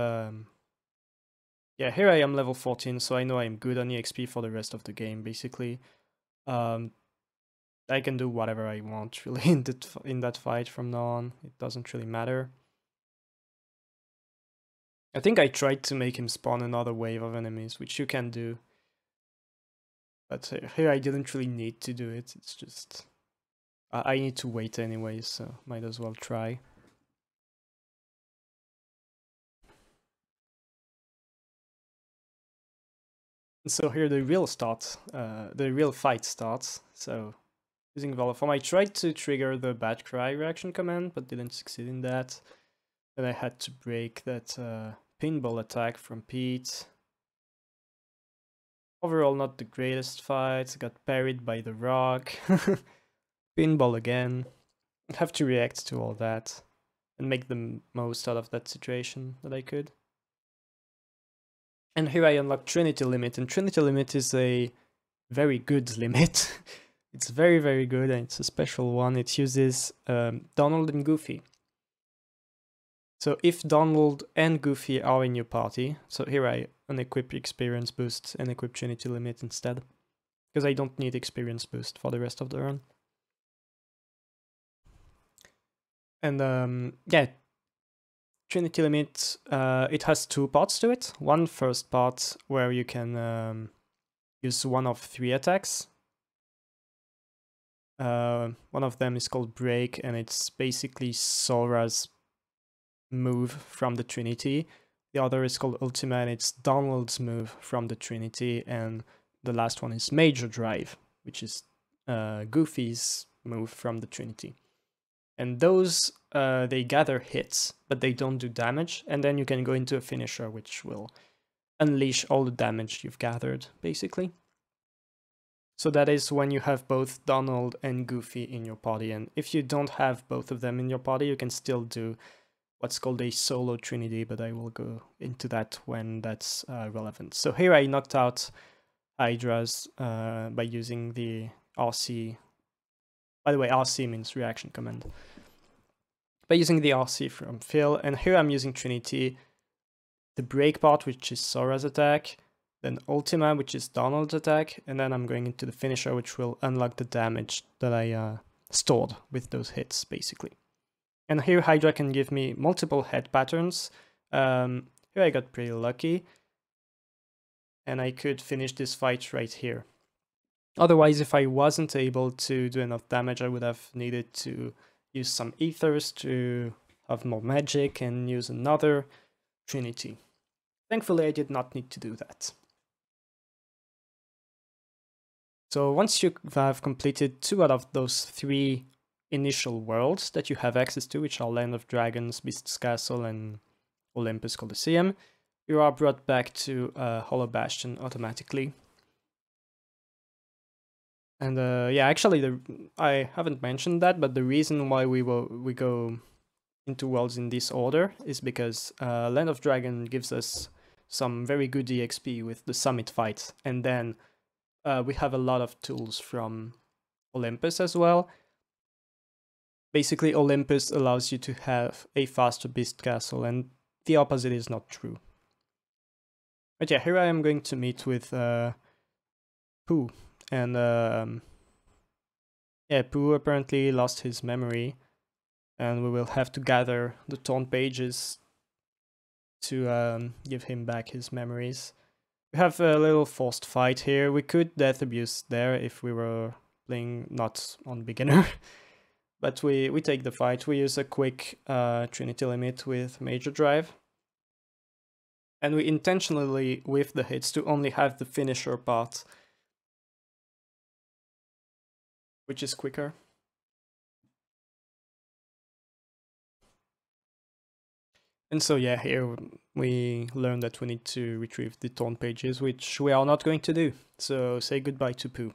Speaker 1: yeah, here I am level 14, so I know I'm good on EXP for the rest of the game, basically. I can do whatever I want, really, in that fight from now on. It doesn't really matter. I think I tried to make him spawn another wave of enemies, which you can do. But here I didn't really need to do it, it's just... I need to wait anyways, so might as well try. And so here the real fight starts. So using Valiform, I tried to trigger the Bad Cry reaction command, but didn't succeed in that. Then I had to break that pinball attack from Pete. Overall, not the greatest fight. Got parried by the rock. Pinball again. have to react to all that and make the most out of that situation that I could. And here I unlock Trinity Limit, and Trinity Limit is a very good limit. It's very, very good, and it's a special one. It uses Donald and Goofy. So if Donald and Goofy are in your party, so here I unequip Experience Boost and equip Trinity Limit instead, because I don't need Experience Boost for the rest of the run. And yeah, Trinity Limit, it has two parts to it. One first part where you can use one of 3 attacks. One of them is called Break, and it's basically Sora's move from the Trinity. The other is called Ultima, and it's Donald's move from the Trinity. And the last one is Major Drive, which is Goofy's move from the Trinity. And those, they gather hits, but they don't do damage. And then you can go into a finisher, which will unleash all the damage you've gathered, basically. So that is when you have both Donald and Goofy in your party. And if you don't have both of them in your party, you can still do what's called a solo Trinity, but I will go into that when that's relevant. So here I knocked out Hydras by using the RC. By the way, RC means reaction command. By using the RC from Phil, and here I'm using Trinity, the break part, which is Sora's attack, then Ultima, which is Donald's attack, and then I'm going into the finisher, which will unlock the damage that I stored with those hits, basically. And here Hydra can give me multiple head patterns. Here I got pretty lucky, and I could finish this fight right here. Otherwise, if I wasn't able to do enough damage, I would have needed to use some ethers to have more magic and use another Trinity. Thankfully, I did not need to do that. So once you have completed 2 out of those 3 initial worlds that you have access to, which are Land of Dragons, Beast's Castle, and Olympus Coliseum, you are brought back to Hollow Bastion automatically. And yeah, actually, I haven't mentioned that, but the reason why we go into worlds in this order is because Land of Dragon gives us some very good EXP with the summit fight, and then we have a lot of tools from Olympus as well. Basically, Olympus allows you to have a faster Beast Castle, and the opposite is not true. But yeah, here I am going to meet with Pooh, and yeah, Pooh apparently lost his memory, and we will have to gather the torn pages to give him back his memories. We have a little forced fight here. We could Death Abuse there if we were playing not on beginner. But we take the fight. We use a quick Trinity Limit with Major Drive. And we intentionally whiff the hits to only have the finisher part, which is quicker. And so yeah, here we learn that we need to retrieve the torn pages, which we are not going to do. So say goodbye to Pooh.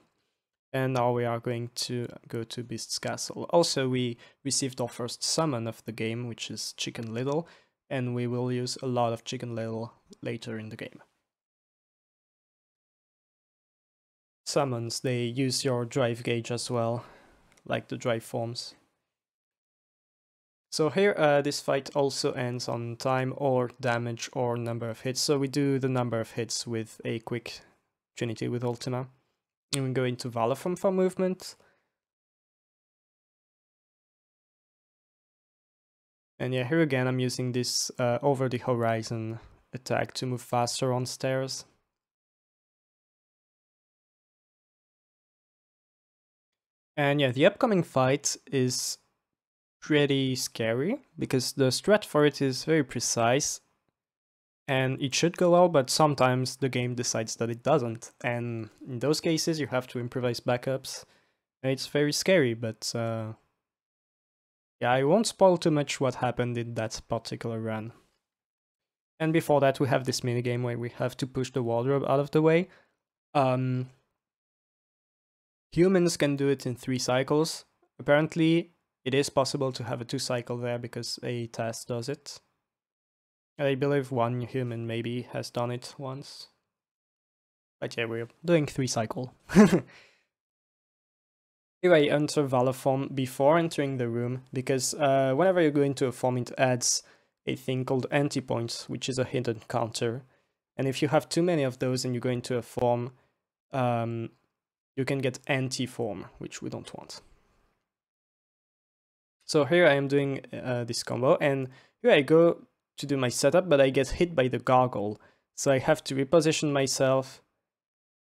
Speaker 1: And now we are going to go to Beast's Castle. Also, we received our first summon of the game, which is Chicken Little, and we will use a lot of Chicken Little later in the game. Summons, they use your drive gauge as well, like the drive forms. So here, this fight also ends on time or damage or number of hits. So we do the number of hits with a quick Trinity with Ultima. And we go into Valorform for movement. And yeah, here again I'm using this over the horizon attack to move faster on stairs. And yeah, the upcoming fight is pretty scary, because the strat for it is very precise, and it should go well, but sometimes the game decides that it doesn't, and in those cases you have to improvise backups, and it's very scary, but yeah, I won't spoil too much what happened in that particular run. And before that we have this minigame where we have to push the wardrobe out of the way. Humans can do it in 3 cycles. Apparently it is possible to have a 2-cycle there because a task does it. I believe one human maybe has done it once. But yeah, we're doing 3-cycle. Here I enter Valor form before entering the room, because whenever you go into a form it adds a thing called anti-points, which is a hidden counter. And if you have too many of those and you go into a form, you can get anti-form, which we don't want. So here I am doing this combo, and here I go to do my setup, but I get hit by the gargle. So I have to reposition myself,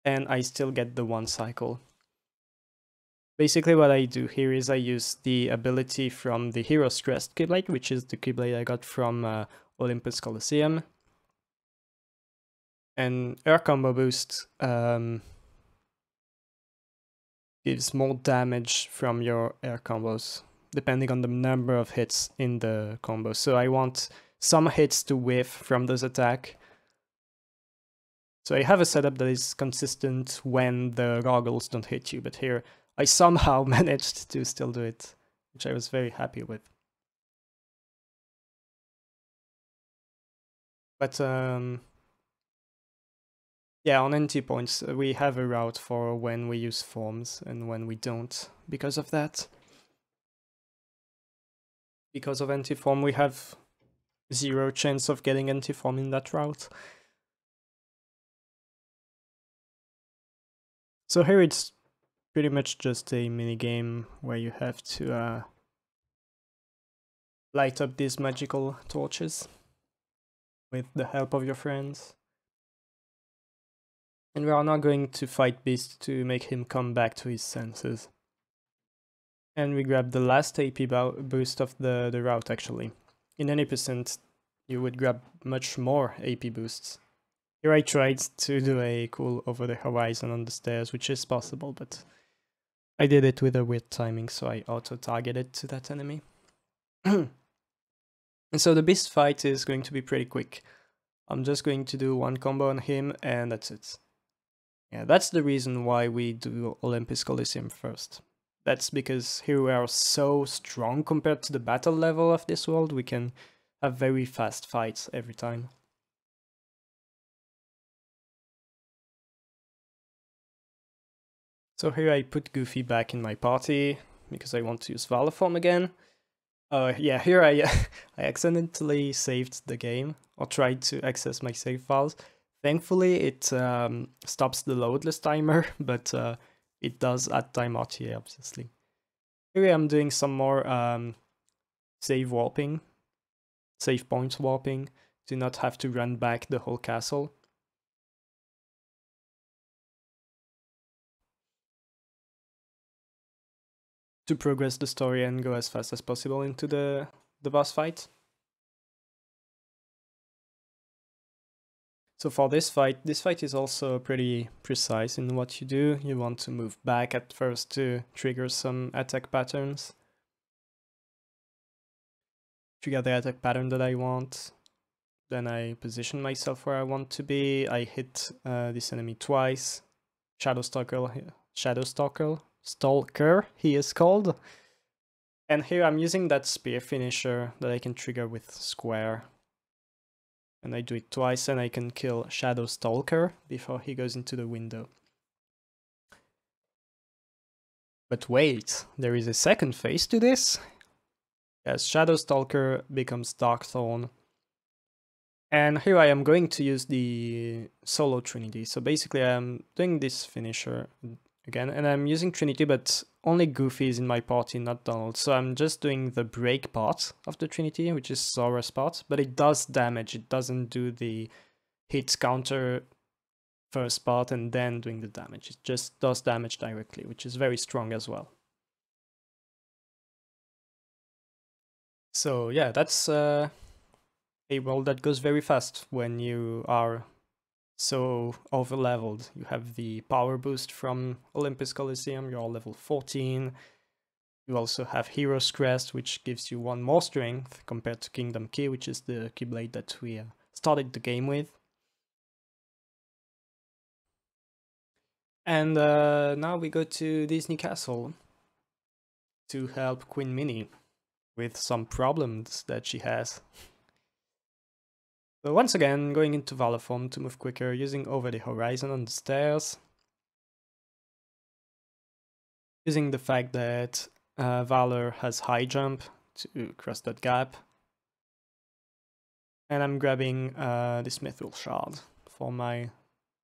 Speaker 1: and I still get the 1-cycle. Basically what I do here is I use the ability from the Hero's Crest Keyblade, which is the Keyblade I got from Olympus Coliseum. And Air Combo Boost gives more damage from your air combos, depending on the number of hits in the combo. So I want some hits to whiff from those attacks. So I have a setup that is consistent when the goggles don't hit you, but here I somehow managed to still do it, which I was very happy with. But yeah, on anti-points, we have a route for when we use forms and when we don't because of that. Because of anti-form, we have 0 chance of getting anti-form in that route. So here it's pretty much just a minigame where you have to light up these magical torches with the help of your friends. And we are now going to fight Beast to make him come back to his senses. And we grab the last AP boost of the route actually. In any percent, you would grab much more AP boosts. Here I tried to do a cool over the horizon on the stairs, which is possible, but I did it with a weird timing, so I auto-targeted to that enemy. And so the Beast fight is going to be pretty quick. I'm just going to do 1 combo on him, and that's it. Yeah, that's the reason why we do Olympus Coliseum first. That's because here we are so strong compared to the battle level of this world, we can have very fast fights every time. So here I put Goofy back in my party, because I want to use Valor form again. Yeah, here I accidentally saved the game, or tried to access my save files. Thankfully it stops the loadless timer, but it does at time RTA obviously. Here I'm doing some more save warping, save point warping, to not have to run back the whole castle. To progress the story and go as fast as possible into the boss fight. So for this fight is also pretty precise in what you do. You want to move back at first to trigger some attack patterns. Trigger the attack pattern that I want. Then I position myself where I want to be. I hit this enemy twice. Stalker, he is called. And here I'm using that spear finisher that I can trigger with square. And I do it twice and I can kill Shadow Stalker before he goes into the window. But wait, there is a second phase to this. Yes, Shadow Stalker becomes Darkthorn. And here I am going to use the solo Trinity. So basically I'm doing this finisher again, and I'm using Trinity, but only Goofy is in my party, not Donald. So I'm just doing the break part of the Trinity, which is Sora's part, but it does damage. It doesn't do the hit counter first part and then doing the damage. It just does damage directly, which is very strong as well. So yeah, that's a roll that goes very fast when you are so over-leveled. You have the power boost from Olympus Coliseum, you're all level 14. You also have Hero's Crest, which gives you 1 more strength compared to Kingdom Key, which is the Keyblade that we started the game with. And now we go to Disney Castle. to help Queen Minnie with some problems that she has. So once again, going into Valor form to move quicker, using Over the Horizon on the stairs. Using the fact that Valor has high jump to cross that gap. And I'm grabbing this Mithril Shard for my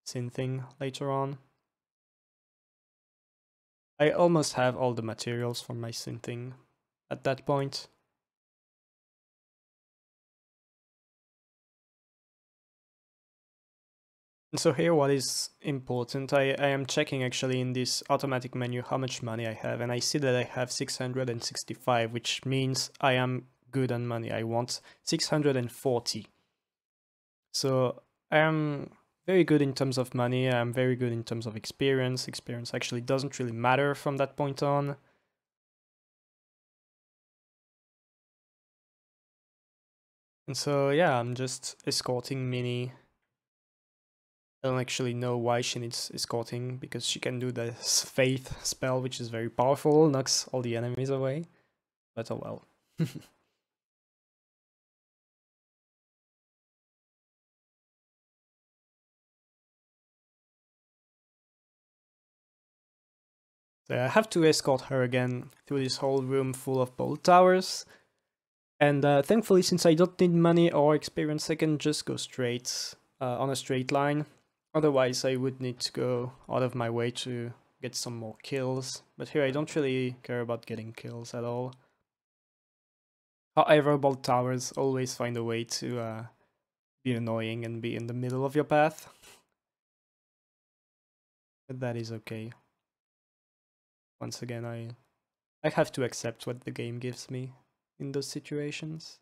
Speaker 1: synthing later on. I almost have all the materials for my synthing at that point. And so here what is important, I am checking actually in this automatic menu how much money I have, and I see that I have 665, which means I am good on money. I want 640. So I am very good in terms of money, I'm very good in terms of experience. Experience actually doesn't really matter from that point on. And so yeah, I'm just escorting Minnie. I don't actually know why she needs escorting, because she can do the Faith spell, which is very powerful, knocks all the enemies away. But oh well. So I have to escort her again through this whole room full of bolt towers. And thankfully, since I don't need money or experience, I can just go straight on a straight line. Otherwise, I would need to go out of my way to get some more kills. But here I don't really care about getting kills at all. However, bolt towers always find a way to be annoying and be in the middle of your path. But that is okay. Once again, I have to accept what the game gives me in those situations.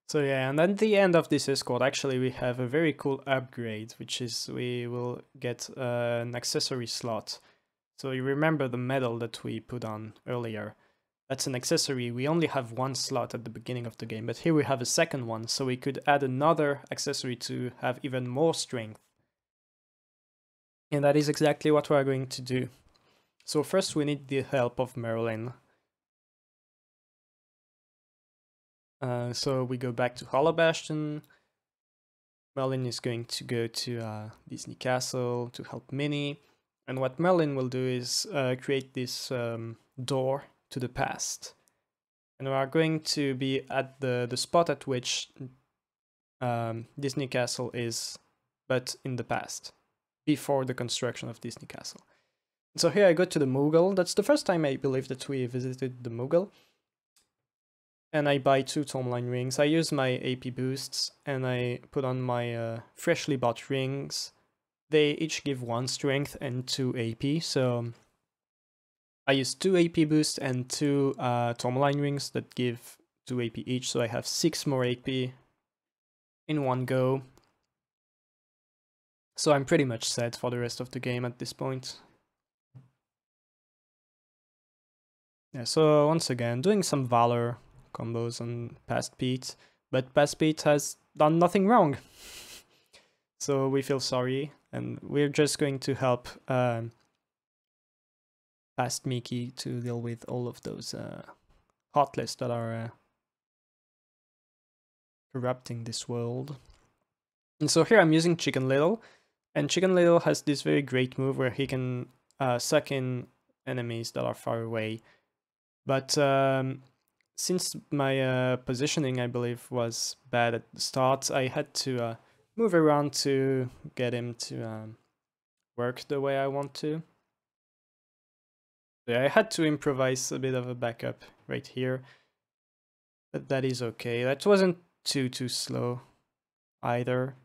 Speaker 1: So yeah, and at the end of this escort, actually we have a very cool upgrade, which is we will get an accessory slot. So you remember the medal that we put on earlier. That's an accessory. We only have one slot at the beginning of the game, but here we have a second one, so we could add another accessory to have even more strength. And that is exactly what we are going to do. So first we need the help of Merlin. So we go back to Hollow Bastion. Merlin is going to go to Disney Castle to help Minnie. And what Merlin will do is create this door to the past. And we are going to be at the spot at which Disney Castle is, but in the past, before the construction of Disney Castle. So here I go to the Moogle. That's the first time I believe that we visited the Moogle. And I buy 2 Tourmaline rings. I use my AP boosts and I put on my freshly bought rings. They each give 1 strength and 2 AP, so I use 2 AP boosts and 2 Tourmaline rings that give 2 AP each, so I have 6 more AP in one go. So I'm pretty much set for the rest of the game at this point. Yeah, so once again, doing some Valor combos on Past Pete, but Past Pete has done nothing wrong. So we feel sorry, and we're just going to help Past Mickey to deal with all of those Heartless that are corrupting this world. And so here I'm using Chicken Little, and Chicken Little has this very great move where he can suck in enemies that are far away. But since my positioning, I believe, was bad at the start, I had to move around to get him to work the way I want to. So yeah, I had to improvise a bit of a backup right here, but that is okay. That wasn't too slow either.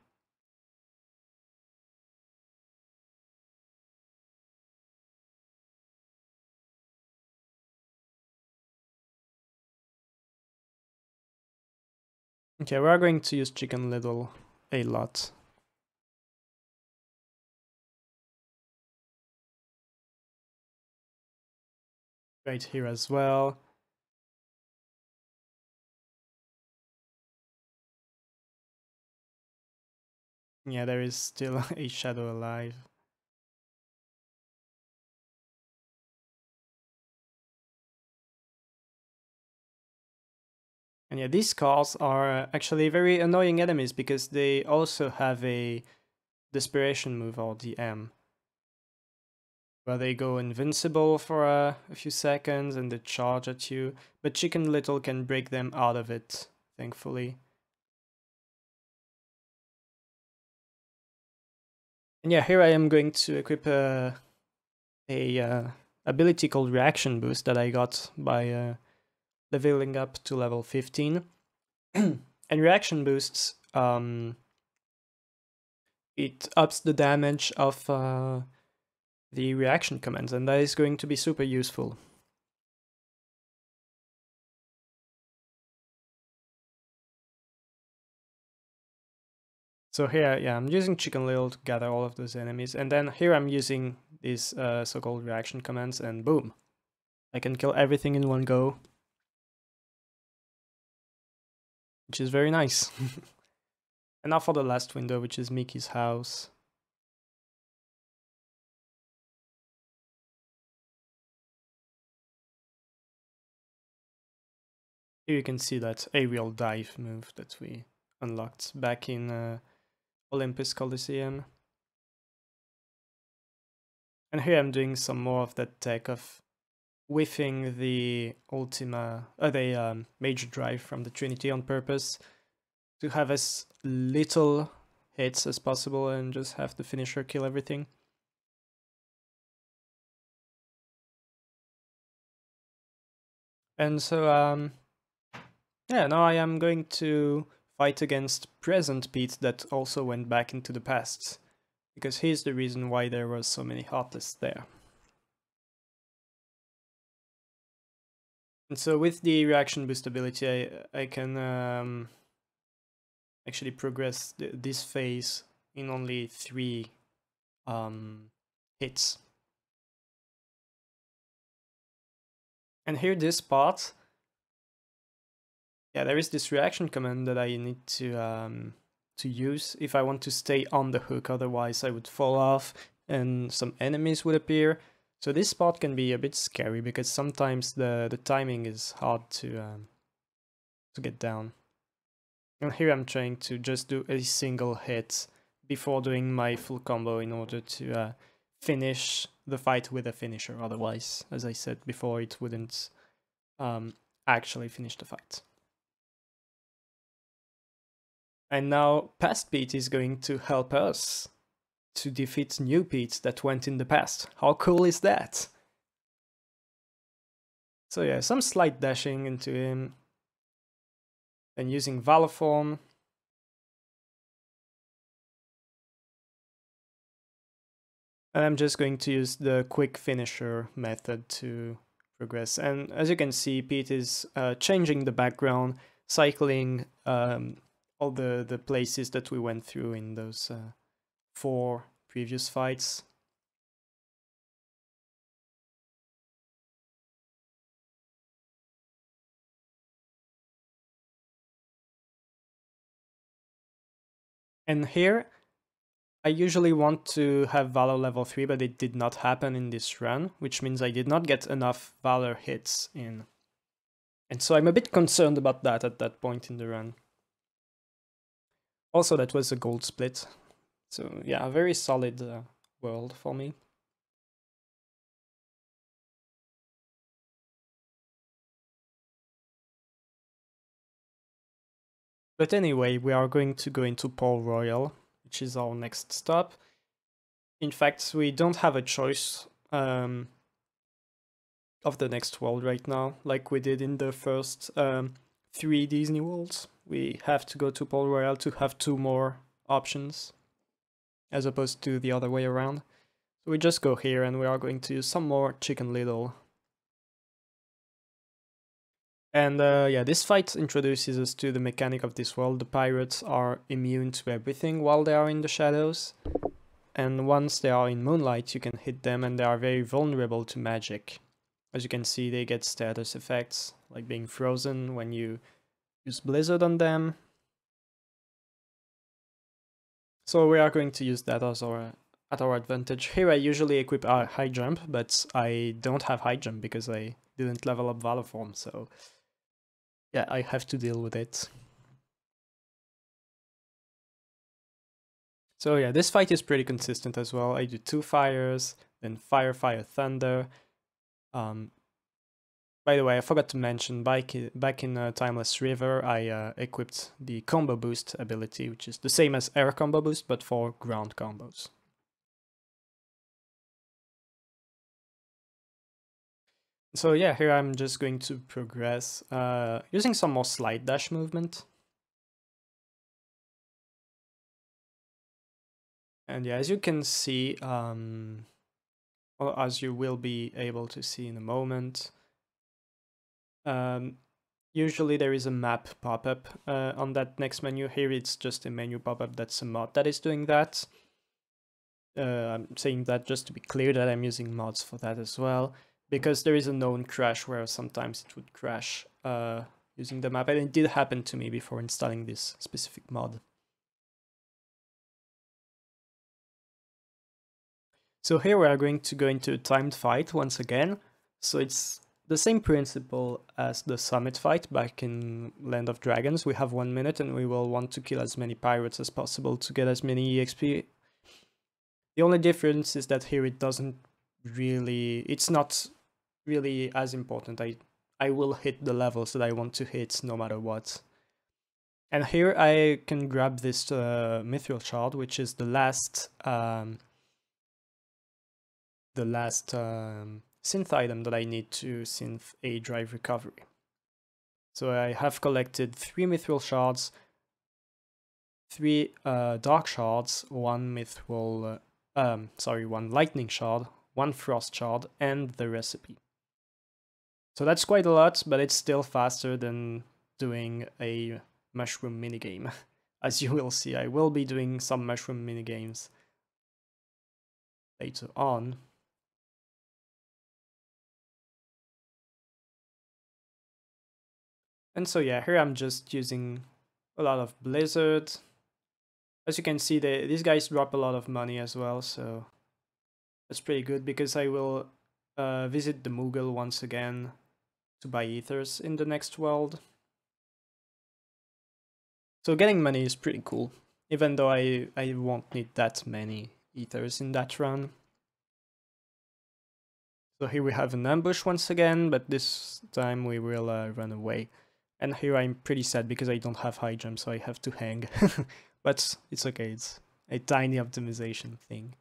Speaker 1: Okay, we are going to use Chicken Little a lot. Right here as well. Yeah, there is still a shadow alive. And yeah, these cars are actually very annoying enemies because they also have a desperation move, or DM, where they go invincible for a few seconds and they charge at you, but Chicken Little can break them out of it, thankfully. And yeah, here I am going to equip a ability called Reaction Boost that I got by leveling up to level 15. And Reaction Boosts, it ups the damage of the reaction commands, and that is going to be super useful. So here, yeah, I'm using Chicken Little to gather all of those enemies, and then here I'm using these so-called reaction commands, and boom, I can kill everything in one go, which is very nice. And now for the last window, which is Mickey's house. Here you can see that aerial dive move that we unlocked back in Olympus Coliseum. And here I'm doing some more of that tech of whiffing the major drive from the Trinity on purpose to have as little hits as possible and just have the finisher kill everything. And so, yeah, now I am going to fight against present Pete that also went back into the past, because he's the reason why there were so many Heartless there. And so with the reaction boost ability, I can actually progress this phase in only 3 hits. And here this part, yeah, there is this reaction command that I need to use if I want to stay on the hook, otherwise I would fall off and some enemies would appear. So this part can be a bit scary because sometimes the timing is hard to get down. And here I'm trying to just do a single hit before doing my full combo in order to finish the fight with a finisher. Otherwise, as I said before, it wouldn't actually finish the fight. And now past Pete is going to help us to defeat new Pete that went in the past. How cool is that? So yeah, some slight dashing into him. And using Valiform. And I'm just going to use the quick finisher method to progress. And as you can see, Pete is changing the background, cycling all the places that we went through in those 4 previous fights. And here, I usually want to have Valor level 3, but it did not happen in this run, which means I did not get enough Valor hits in. And so I'm a bit concerned about that at that point in the run. Also, that was a gold split. So yeah, a very solid world for me. But anyway, we are going to go into Port Royal, which is our next stop. In fact, we don't have a choice of the next world right now, like we did in the first 3 Disney worlds. We have to go to Port Royal to have 2 more options, as opposed to the other way around. So we just go here and we are going to use some more Chicken Little. And yeah, this fight introduces us to the mechanic of this world. The pirates are immune to everything while they are in the shadows. And once they are in moonlight, you can hit them and they are very vulnerable to magic. As you can see, they get status effects, like being frozen when you use Blizzard on them. So we are going to use that as at our advantage. Here I usually equip a high jump, but I don't have high jump because I didn't level up Valor Form, so yeah, I have to deal with it. So yeah, this fight is pretty consistent as well. I do 2 fires, then fire, fire, thunder. By the way, I forgot to mention, back in Timeless River, I equipped the Combo Boost ability, which is the same as Air Combo Boost, but for ground combos. So yeah, here I'm just going to progress using some more slide dash movement. And yeah, as you can see, or as you will be able to see in a moment, usually there is a map pop-up on that next menu. Here it's just a menu pop-up that's a mod that is doing that. I'm saying that just to be clear that I'm using mods for that as well, because there is a known crash where sometimes it would crash using the map, and it did happen to me before installing this specific mod. So here we are going to go into a timed fight once again. So it's the same principle as the summit fight back in Land of Dragons. We have 1 minute and we will want to kill as many pirates as possible to get as many EXP. The only difference is that here it's not really as important. I will hit the levels that I want to hit no matter what. And here I can grab this Mithril Shard, which is the last synth item that I need to synth a drive recovery. So I have collected 3 Mithril Shards, 3 Dark Shards, 1 1 Lightning Shard, 1 Frost Shard, and the recipe. So that's quite a lot, but it's still faster than doing a mushroom minigame. As you will see, I will be doing some mushroom minigames later on. And so yeah, here I'm just using a lot of Blizzard. As you can see, these guys drop a lot of money as well, so that's pretty good because I will visit the Moogle once again to buy ethers in the next world. So getting money is pretty cool, even though I won't need that many ethers in that run. So here we have an ambush once again, but this time we will run away. And here I'm pretty sad because I don't have high jump, so I have to hang. But it's okay, it's a tiny optimization thing.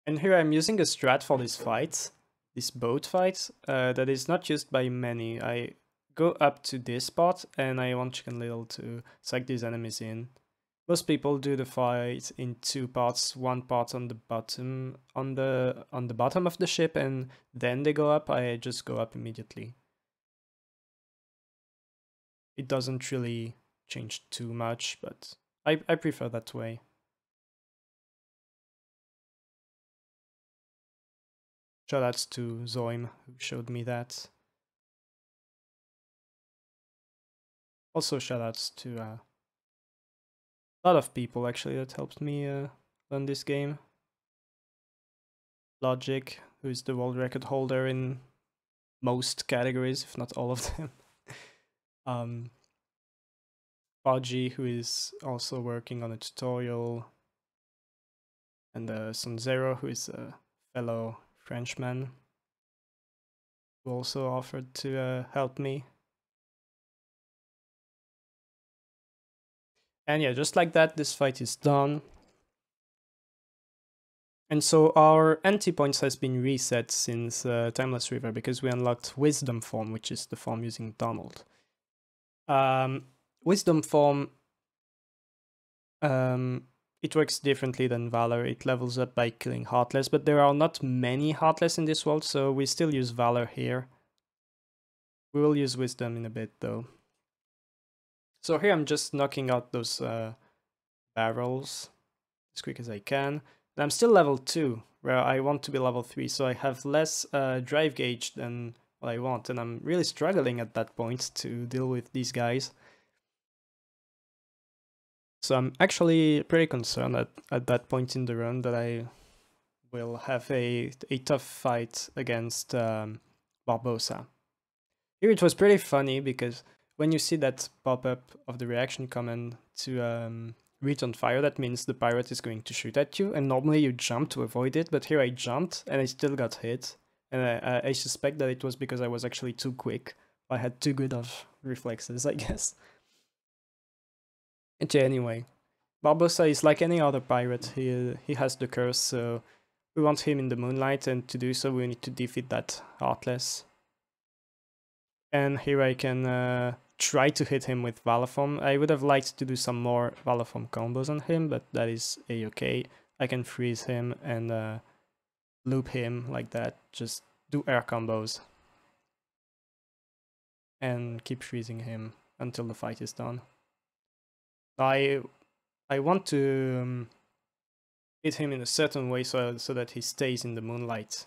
Speaker 1: And here I'm using a strat for this fight, this boat fight, that is not used by many. I go up to this spot and I want Chicken Little to suck these enemies in. Most people do the fight in 2 parts, 1 part on the bottom of the ship, and then they go up. I just go up immediately. It doesn't really change too much, but I prefer that way. Shoutouts to Zoim, who showed me that. Also shoutouts to a lot of people actually that helped me learn this game. Logic, who is the world record holder in most categories, if not all of them. Baji, who is also working on a tutorial. And Sonzero, who is a fellow Frenchman, who also offered to help me. And yeah, just like that, this fight is done. And so our anti-points has been reset since Timeless River because we unlocked Wisdom form, which is the form using Donald. Wisdom form, it works differently than Valor. It levels up by killing Heartless, but there are not many Heartless in this world, so we still use Valor here. We will use Wisdom in a bit though. So here I'm just knocking out those barrels as quick as I can. I'm still level 2, where I want to be level 3, so I have less drive gauge than what I want, and I'm really struggling at that point to deal with these guys. So I'm actually pretty concerned at that point in the run that I will have a tough fight against Barbosa. Here it was pretty funny because when you see that pop-up of the reaction command to return fire, that means the pirate is going to shoot at you, and normally you jump to avoid it, but here I jumped and I still got hit. And I suspect that it was because I was actually too quick. I had too good of reflexes, I guess. And yeah, anyway, Barbosa is like any other pirate. He has the curse, so we want him in the moonlight, and to do so we need to defeat that Heartless. And here I can try to hit him with Valiform. I would have liked to do some more Valiform combos on him, but that is a-okay. I can freeze him and loop him like that. Just do air combos. And keep freezing him until the fight is done. I want to hit him in a certain way so that he stays in the moonlight.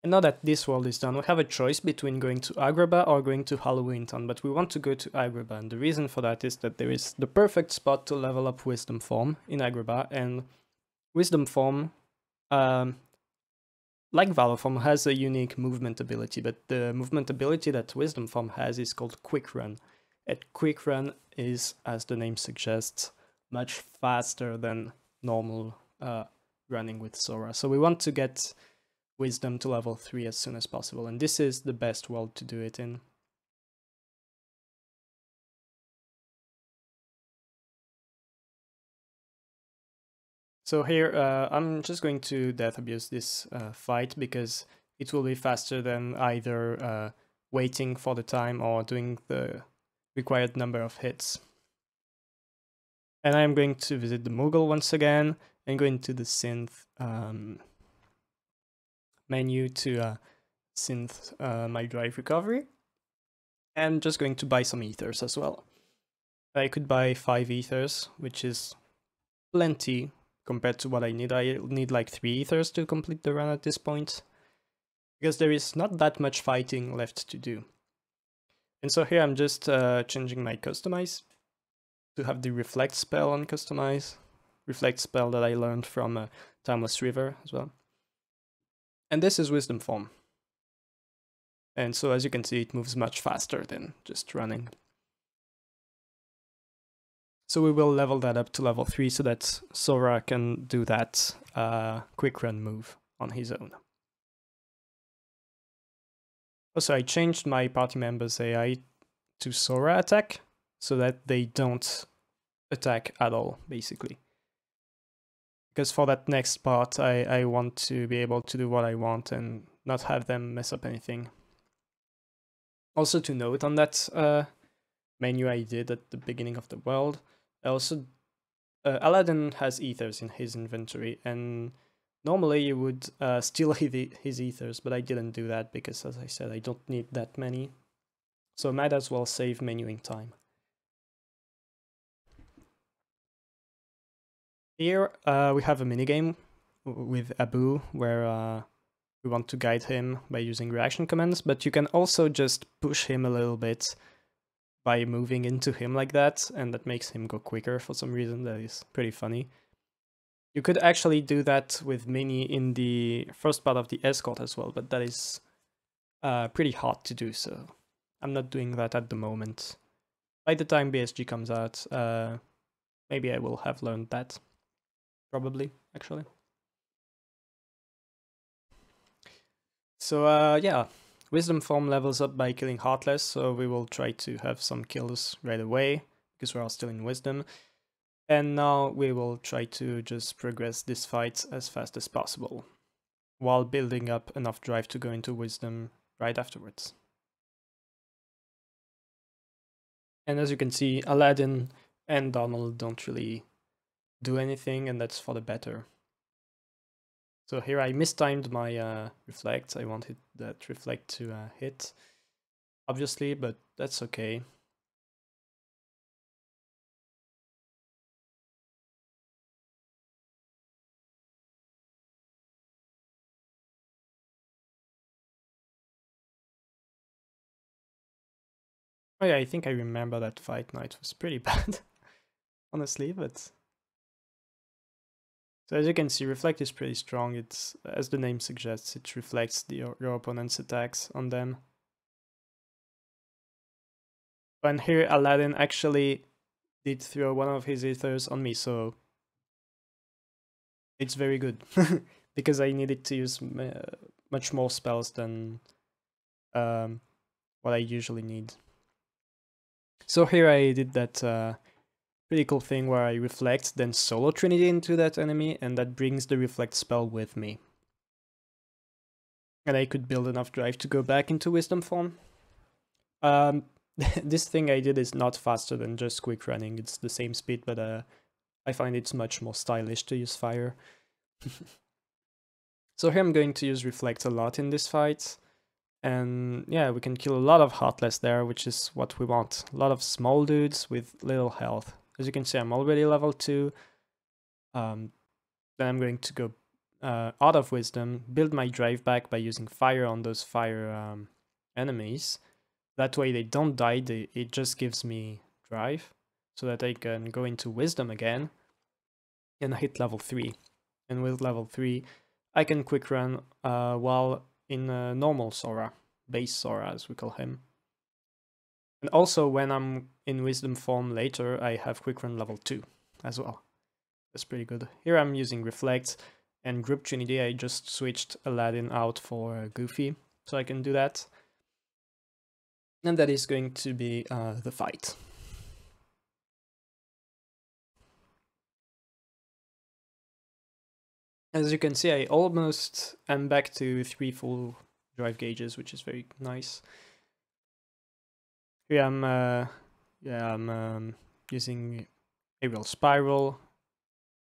Speaker 1: And now that this world is done, we have a choice between going to Agrabah or going to Halloween Town, but we want to go to Agrabah, and the reason for that is that there is the perfect spot to level up Wisdom Form in Agrabah, and Wisdom Form, like Valiform, has a unique movement ability, but the movement ability that Wisdom Form has is called Quick Run. And Quick Run is, as the name suggests, much faster than normal running with Sora. So we want to get Wisdom to level 3 as soon as possible, and this is the best world to do it in. So here I'm just going to death abuse this fight because it will be faster than either waiting for the time or doing the required number of hits. And I'm going to visit the Moogle once again and go into the synth menu to synth my drive recovery. And just going to buy some ethers as well. I could buy 5 ethers, which is plenty compared to what I need. I need like 3 ethers to complete the run at this point, because there is not that much fighting left to do. And so here I'm just changing my customize to have the reflect spell on customize, reflect spell that I learned from Timeless River as well. And this is Wisdom Form. And so as you can see, it moves much faster than just running. So we will level that up to level 3 so that Sora can do that quick run move on his own. Also, I changed my party members' AI to Sora attack so that they don't attack at all, basically. Because for that next part, I want to be able to do what I want and not have them mess up anything. Also to note on that menu I did at the beginning of the world, I also Aladdin has ethers in his inventory, and normally you would steal his ethers, but I didn't do that because, as I said, I don't need that many. So I might as well save menuing time. Here we have a minigame with Abu where we want to guide him by using reaction commands, but you can also just push him a little bit by moving into him like that, and that makes him go quicker for some reason. That is pretty funny. You could actually do that with Mini in the first part of the escort as well, but that is pretty hard to do, so I'm not doing that at the moment. By the time BSG comes out, maybe I will have learned that. Probably, actually. So yeah, Wisdom Form levels up by killing Heartless, so we will try to have some kills right away, because we are still in Wisdom. And now we will try to just progress this fight as fast as possible, while building up enough drive to go into Wisdom right afterwards. And as you can see, Aladdin and Donald don't really do anything, and that's for the better. So here I mistimed my reflect. I wanted that reflect to hit, obviously, but that's okay. Oh yeah, I think I remember that fight now. It was pretty bad, honestly, but... So as you can see, Reflect is pretty strong. It's, as the name suggests, it reflects your opponent's attacks on them. And here Aladdin actually did throw one of his ethers on me, so it's very good. Because I needed to use much more spells than what I usually need. So here I did that pretty cool thing where I reflect, then solo Trinity into that enemy, and that brings the reflect spell with me. And I could build enough drive to go back into wisdom form. This thing I did is not faster than just quick running. It's the same speed, but I find it's much more stylish to use fire. So here I'm going to use reflect a lot in this fight. And yeah, we can kill a lot of Heartless there, which is what we want. A lot of small dudes with little health. As you can see, I'm already level 2. Then I'm going to go out of Wisdom, build my drive back by using fire on those fire enemies. That way they don't die, it just gives me drive, so that I can go into Wisdom again and hit level 3. And with level 3, I can quick run while in normal Sora, base Sora as we call him. And also when I'm in Wisdom form later, I have quick run level 2 as well. That's pretty good. Here I'm using Reflect and Group Trinity. I just switched Aladdin out for Goofy, so I can do that. And that is going to be the fight. As you can see, I almost am back to 3 full drive gauges, which is very nice. Here I'm using Aerial Spiral,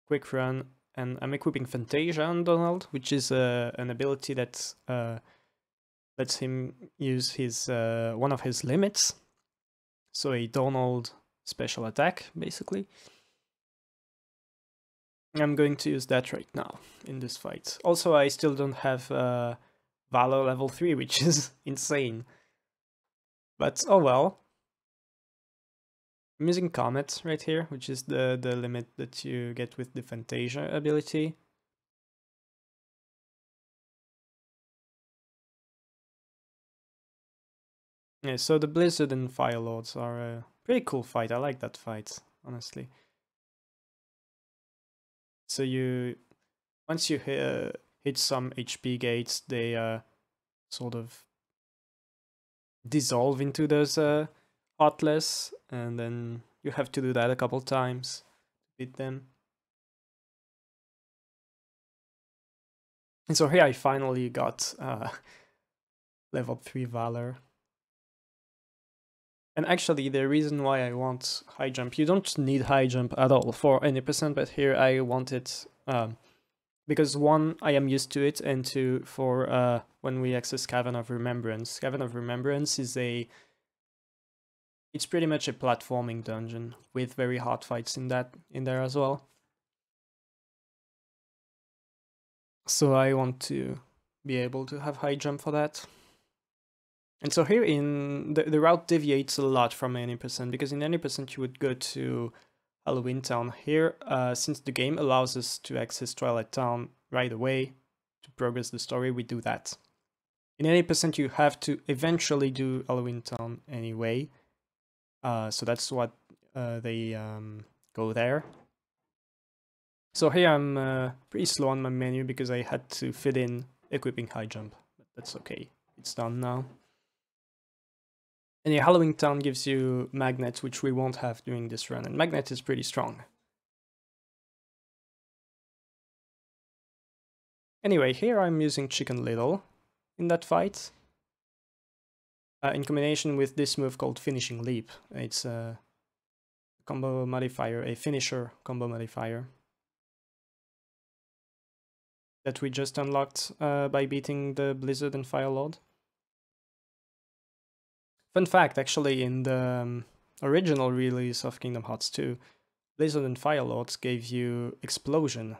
Speaker 1: Quick Run, and I'm equipping Fantasia on Donald, which is an ability that lets him use his one of his limits. So a Donald special attack, basically. I'm going to use that right now in this fight. Also, I still don't have Valor level 3, which is insane. But oh well. I'm using Comet right here, which is the limit that you get with the Fantasia ability. Yeah, so the Blizzard and Fire Lords are a pretty cool fight. I like that fight, honestly. So once you hit some HP gates, they sort of dissolve into those Heartless, and then you have to do that a couple times to beat them. And so here I finally got level 3 Valor. And actually, the reason why I want high jump, you don't need high jump at all for any percent, but here I want it because 1, I am used to it, and 2, for when we access Cavern of Remembrance. Cavern of Remembrance is it's pretty much a platforming dungeon with very hard fights in there as well. So I want to be able to have high jump for that. And so here the route deviates a lot from any percent, because in any percent you would go to Halloween Town. Here, since the game allows us to access Twilight Town right away to progress the story, we do that. In any percent you have to eventually do Halloween Town anyway, so that's what they go there. So here I'm pretty slow on my menu because I had to fit in equipping high jump, but that's okay, it's done now. And yeah, Halloween Town gives you Magnet, which we won't have during this run, and Magnet is pretty strong. Anyway, here I'm using Chicken Little in that fight, in combination with this move called Finishing Leap. It's a combo modifier, a finisher combo modifier that we just unlocked by beating the Blizzard and Fire Lord. Fun fact, actually, in the original release of Kingdom Hearts 2, Blizzard and Fire Lords gave you Explosion,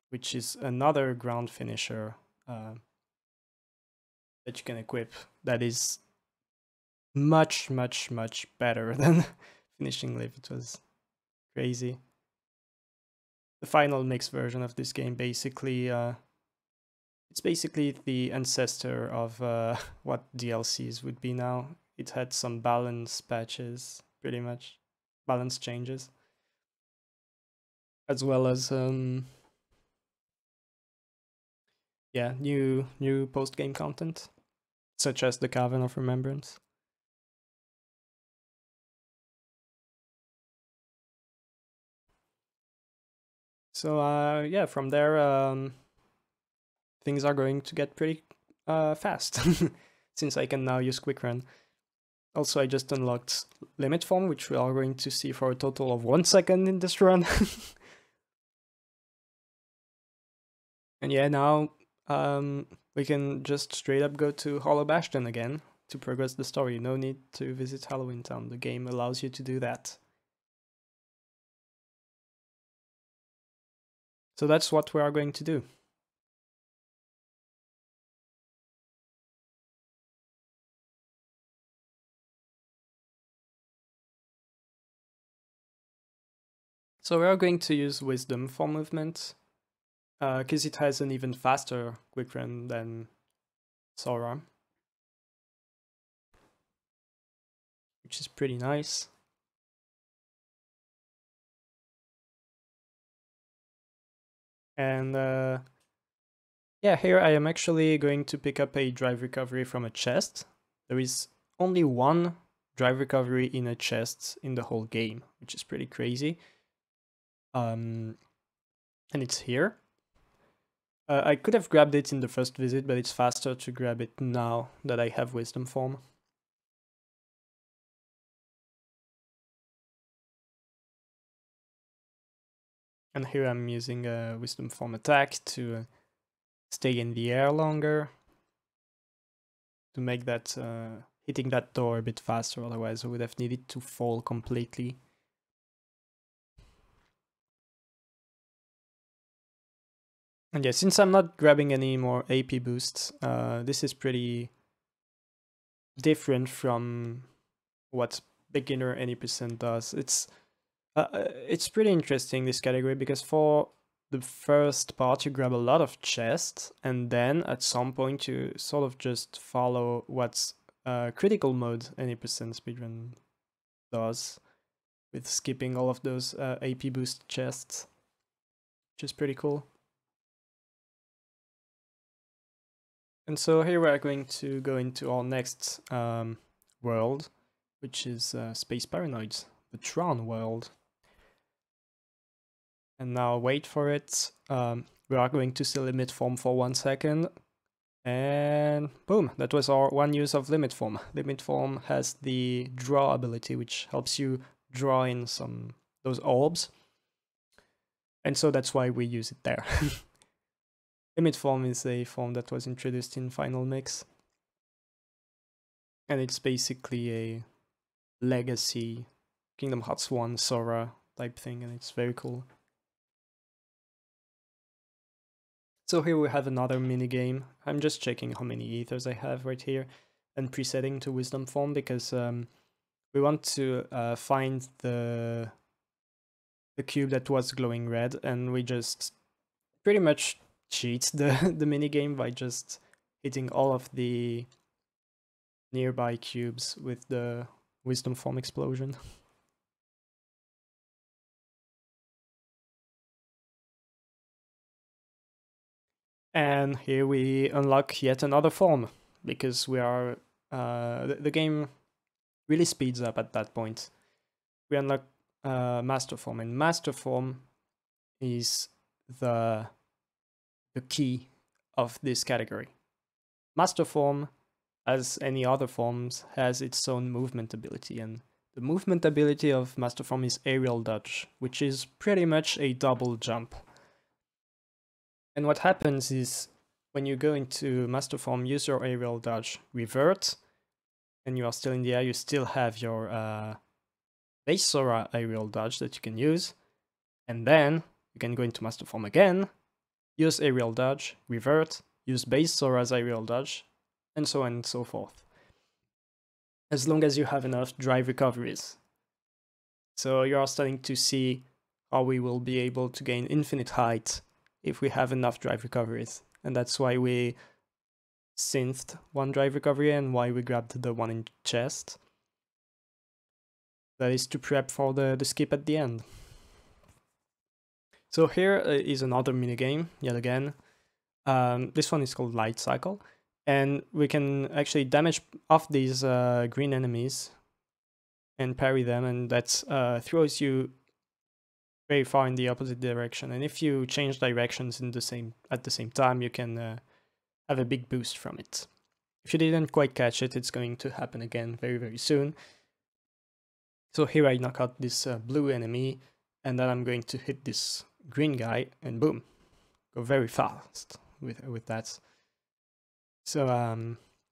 Speaker 1: which is another ground finisher that you can equip that is much, much, much better than finishing live. It was crazy. The final mix version of this game basically, it's basically the ancestor of what DLCs would be now. It had some balance patches, pretty much, balance changes, as well as yeah, new post-game content, such as the Cavern of Remembrance. So yeah, from there things are going to get pretty fast, since I can now use quick run. Also, I just unlocked limit form, which we are going to see for a total of 1 second in this run. And yeah, now we can just straight up go to Hollow Bastion again to progress the story. No need to visit Halloween Town. The game allows you to do that. So that's what we are going to do. So we are going to use Wisdom for movement, because it has an even faster quick run than Sora, which is pretty nice. And yeah, here I am actually going to pick up a drive recovery from a chest. There is only one drive recovery in a chest in the whole game, which is pretty crazy. And it's here. I could have grabbed it in the first visit, but it's faster to grab it now that I have Wisdom Form. And here I'm using a Wisdom Form attack to stay in the air longer, to make that hitting that door a bit faster, otherwise I would have needed to fall completely. And yeah, since I'm not grabbing any more AP boosts, this is pretty different from what beginner any percent does. It's pretty interesting, this category, because for the first part you grab a lot of chests, and then at some point you sort of just follow what's critical mode any percent speedrun does, with skipping all of those AP boost chests, which is pretty cool. And so here we're going to go into our next world, which is Space Paranoids, the Tron world. And now wait for it. We are going to see limit form for 1 second. And boom, that was our one use of limit form. Limit form has the draw ability, which helps you draw in those orbs. And so that's why we use it there. Limit form is a form that was introduced in Final Mix. And it's basically a legacy Kingdom Hearts 1 Sora type thing, and it's very cool. So here we have another mini game. I'm just checking how many ethers I have right here and presetting to Wisdom Form, because we want to find the cube that was glowing red, and we just pretty much cheat the mini game by just hitting all of the nearby cubes with the Wisdom Form explosion. And here we unlock yet another form, because we are the game really speeds up at that point. We unlock Master Form, and Master Form is the key of this category. Master Form, as any other forms, has its own movement ability, and the movement ability of Master Form is Aerial Dodge, which is pretty much a double jump. And what happens is, when you go into Master Form, use your Aerial Dodge, revert, and you are still in the air, you still have your base Sora Aerial Dodge that you can use, and then you can go into Master Form again, use Aerial Dodge, revert, use base Sora's Aerial Dodge, and so on and so forth. as long as you have enough drive recoveries. So you are starting to see how we will be able to gain infinite height if we have enough drive recoveries. And that's why we synthed one drive recovery and why we grabbed the one in chest. That is to prep for the skip at the end. So here is another minigame, yet again. This one is called Light Cycle. And we can actually damage off these green enemies and parry them, and that throws you very far in the opposite direction. And if you change directions at the same time, you can have a big boost from it. If you didn't quite catch it, it's going to happen again very, very soon. So here I knock out this blue enemy, and then I'm going to hit this green guy, and boom, go very fast with that. So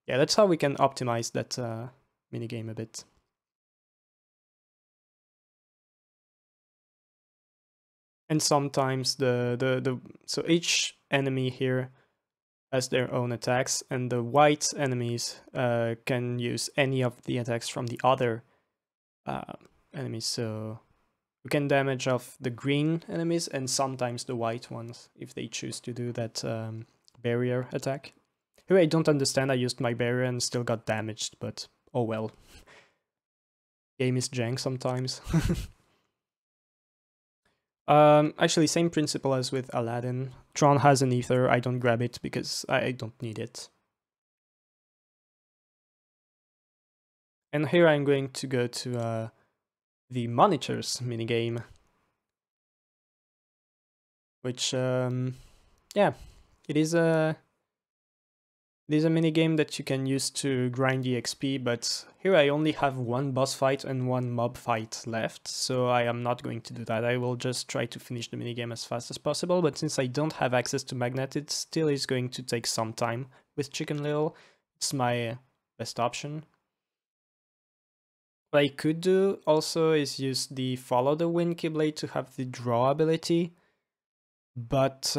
Speaker 1: yeah, that's how we can optimize that minigame a bit. And sometimes so each enemy here has their own attacks, and the white enemies can use any of the attacks from the other enemies. So we can damage off the green enemies and sometimes the white ones if they choose to do that barrier attack. Here I don't understand, I used my barrier and still got damaged, but oh well. Game is jank sometimes. Actually, same principle as with Aladdin. Tron has an ether, I don't grab it because I don't need it. And here I'm going to go to the monitors minigame. Which, yeah, it is a minigame that you can use to grind the XP, but here I only have one boss fight and one mob fight left, so I am not going to do that. I will just try to finish the minigame as fast as possible, but since I don't have access to Magnet, it still is going to take some time with Chicken Little. It's my best option. What I could do also is use the Follow the Wind Keyblade to have the draw ability, but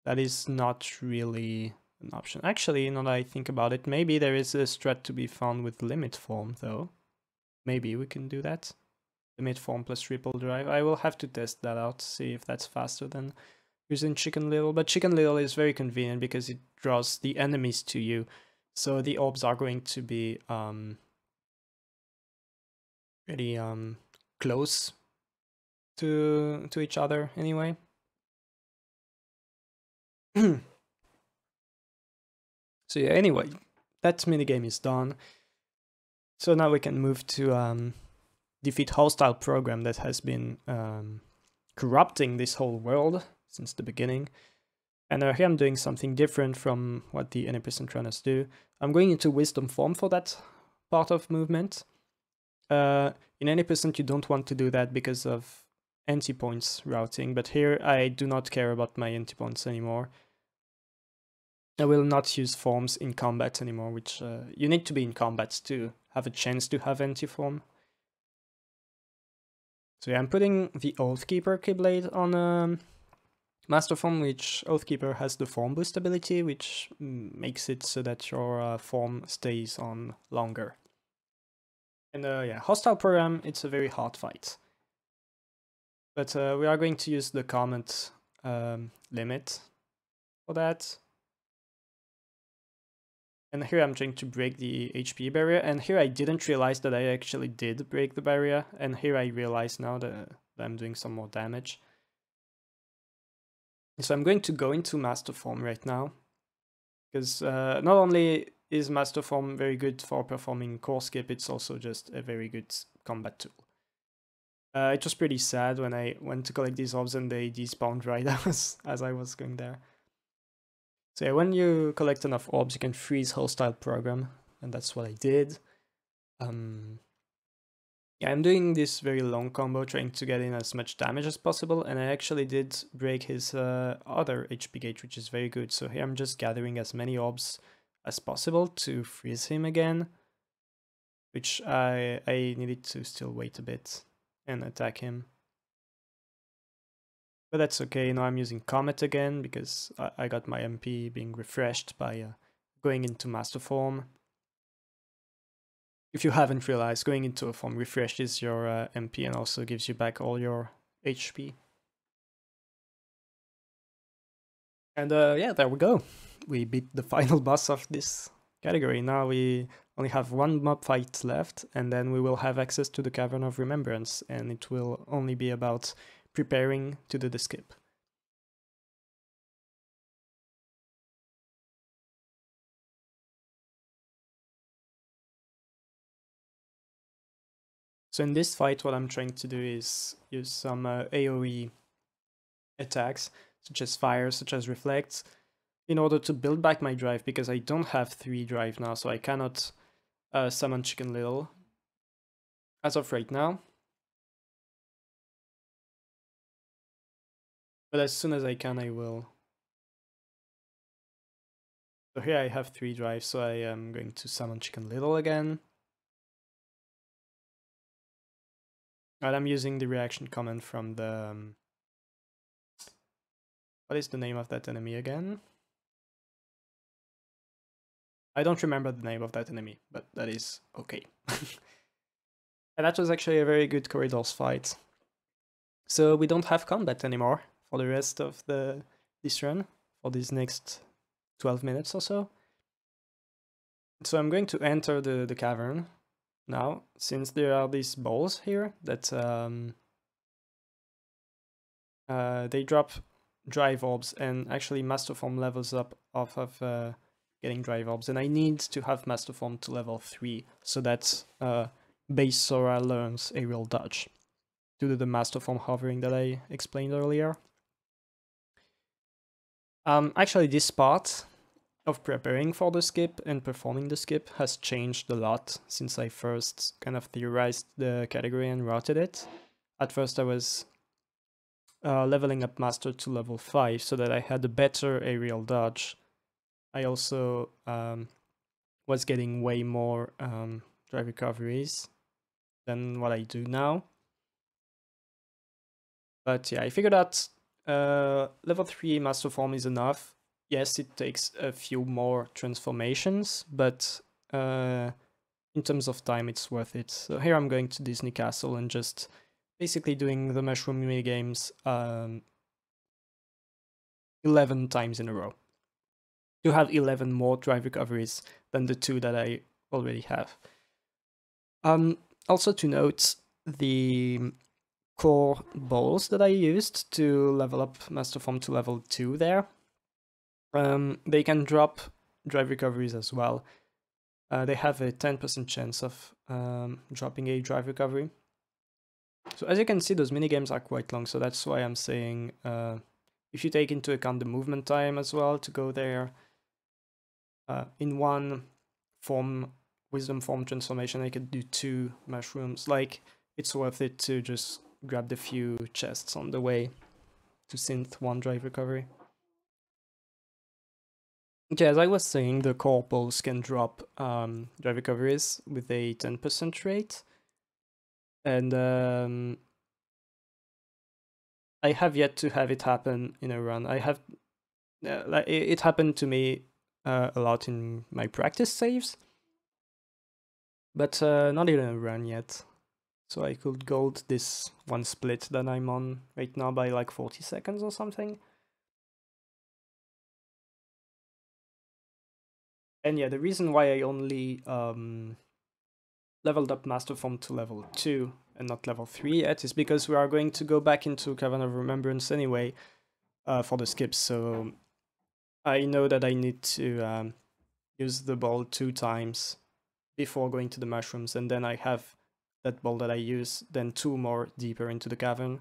Speaker 1: that is not really an option. Actually, now that I think about it, maybe there is a strat to be found with Limit Form, though. Maybe we can do that. Limit Form plus Ripple Drive. I will have to test that out, see if that's faster than using Chicken Little. But Chicken Little is very convenient because it draws the enemies to you. So the orbs are going to be pretty close to each other anyway. So yeah, anyway, that minigame is done. So now we can move to defeat hostile program that has been corrupting this whole world since the beginning. And here I'm doing something different from what the any percent runners do. I'm going into wisdom form for that part of movement. In any percent you don't want to do that because of anti-points routing, but here I do not care about my anti-points anymore. I will not use forms in combat anymore, which you need to be in combat to have a chance to have anti-form. So yeah, I'm putting the Oathkeeper Keyblade on Master Form, which Oathkeeper has the form boost ability, which makes it so that your form stays on longer. And yeah, hostile program, it's a very hard fight. But we are going to use the comment limit for that. And here I'm trying to break the HP barrier, and here I didn't realize that I actually did break the barrier, and here I realize now that I'm doing some more damage. So I'm going to go into Master Form right now, because not only is Master Form very good for performing core skip, it's also just a very good combat tool. It was pretty sad when I went to collect these orbs and they despawned right as I was going there. So yeah, when you collect enough orbs, you can freeze hostile program, and that's what I did. Yeah, I'm doing this very long combo, trying to get in as much damage as possible, and I actually did break his other HP gauge, which is very good. So here I'm just gathering as many orbs as possible to freeze him again, which I needed to still wait a bit and attack him. But that's okay, now I'm using Comet again, because I got my MP being refreshed by going into Master Form. if you haven't realized, going into a form refreshes your MP and also gives you back all your HP. And yeah, there we go. We beat the final boss of this category. Now we only have one mob fight left, and then we will have access to the Cavern of Remembrance, and it will only be about preparing to do the skip. So in this fight, what I'm trying to do is use some AoE attacks, such as fire, such as reflects, in order to build back my drive, because I don't have 3 drive now, so I cannot summon Chicken Little as of right now. But as soon as I can, I will. So here I have 3 drives, so I am going to summon Chicken Little again. And I'm using the reaction command from the... what is the name of that enemy again? I don't remember the name of that enemy, but that is okay. And that was actually a very good corridors fight. So we don't have combat anymore for the rest of this run, for these next 12 minutes or so. So I'm going to enter the cavern now, since there are these balls here that they drop drive orbs, and actually Master Form levels up off of getting drive orbs, and I need to have Master Form to level 3 so that base Sora learns aerial dodge due to the Master Form hovering that I explained earlier. Actually, this part of preparing for the skip and performing the skip has changed a lot since I first kind of theorized the category and routed it. At first I was leveling up Master to level 5 so that I had a better aerial dodge. I also was getting way more drive recoveries than what I do now. But yeah, I figured out level 3 Master Form is enough. Yes, it takes a few more transformations, but in terms of time, it's worth it. So here I'm going to Disney Castle and just basically doing the mushroom minigames 11 times in a row. To have 11 more drive recoveries than the 2 that I already have. Also to note, the core balls that I used to level up Master Form to level 2 there, they can drop drive recoveries as well. They have a 10% chance of dropping a drive recovery. So as you can see, those minigames are quite long, so that's why I'm saying if you take into account the movement time as well to go there, in one form, Wisdom Form transformation, I could do 2 mushrooms. Like, it's worth it to just grab the few chests on the way to synth 1 drive recovery. Okay, as I was saying, the core balls can drop drive recoveries with a 10% rate. And I have yet to have it happen in a run. I have... like it happened to me a lot in my practice saves, but not in a run yet. So I could gold this one split that I'm on right now by like 40 seconds or something. And yeah, the reason why I only leveled up Master Form to level 2 and not level 3 yet is because we are going to go back into Cavern of Remembrance anyway for the skips, so I know that I need to use the ball 2 times before going to the mushrooms, and then I have that ball that I use, then 2 more deeper into the cavern.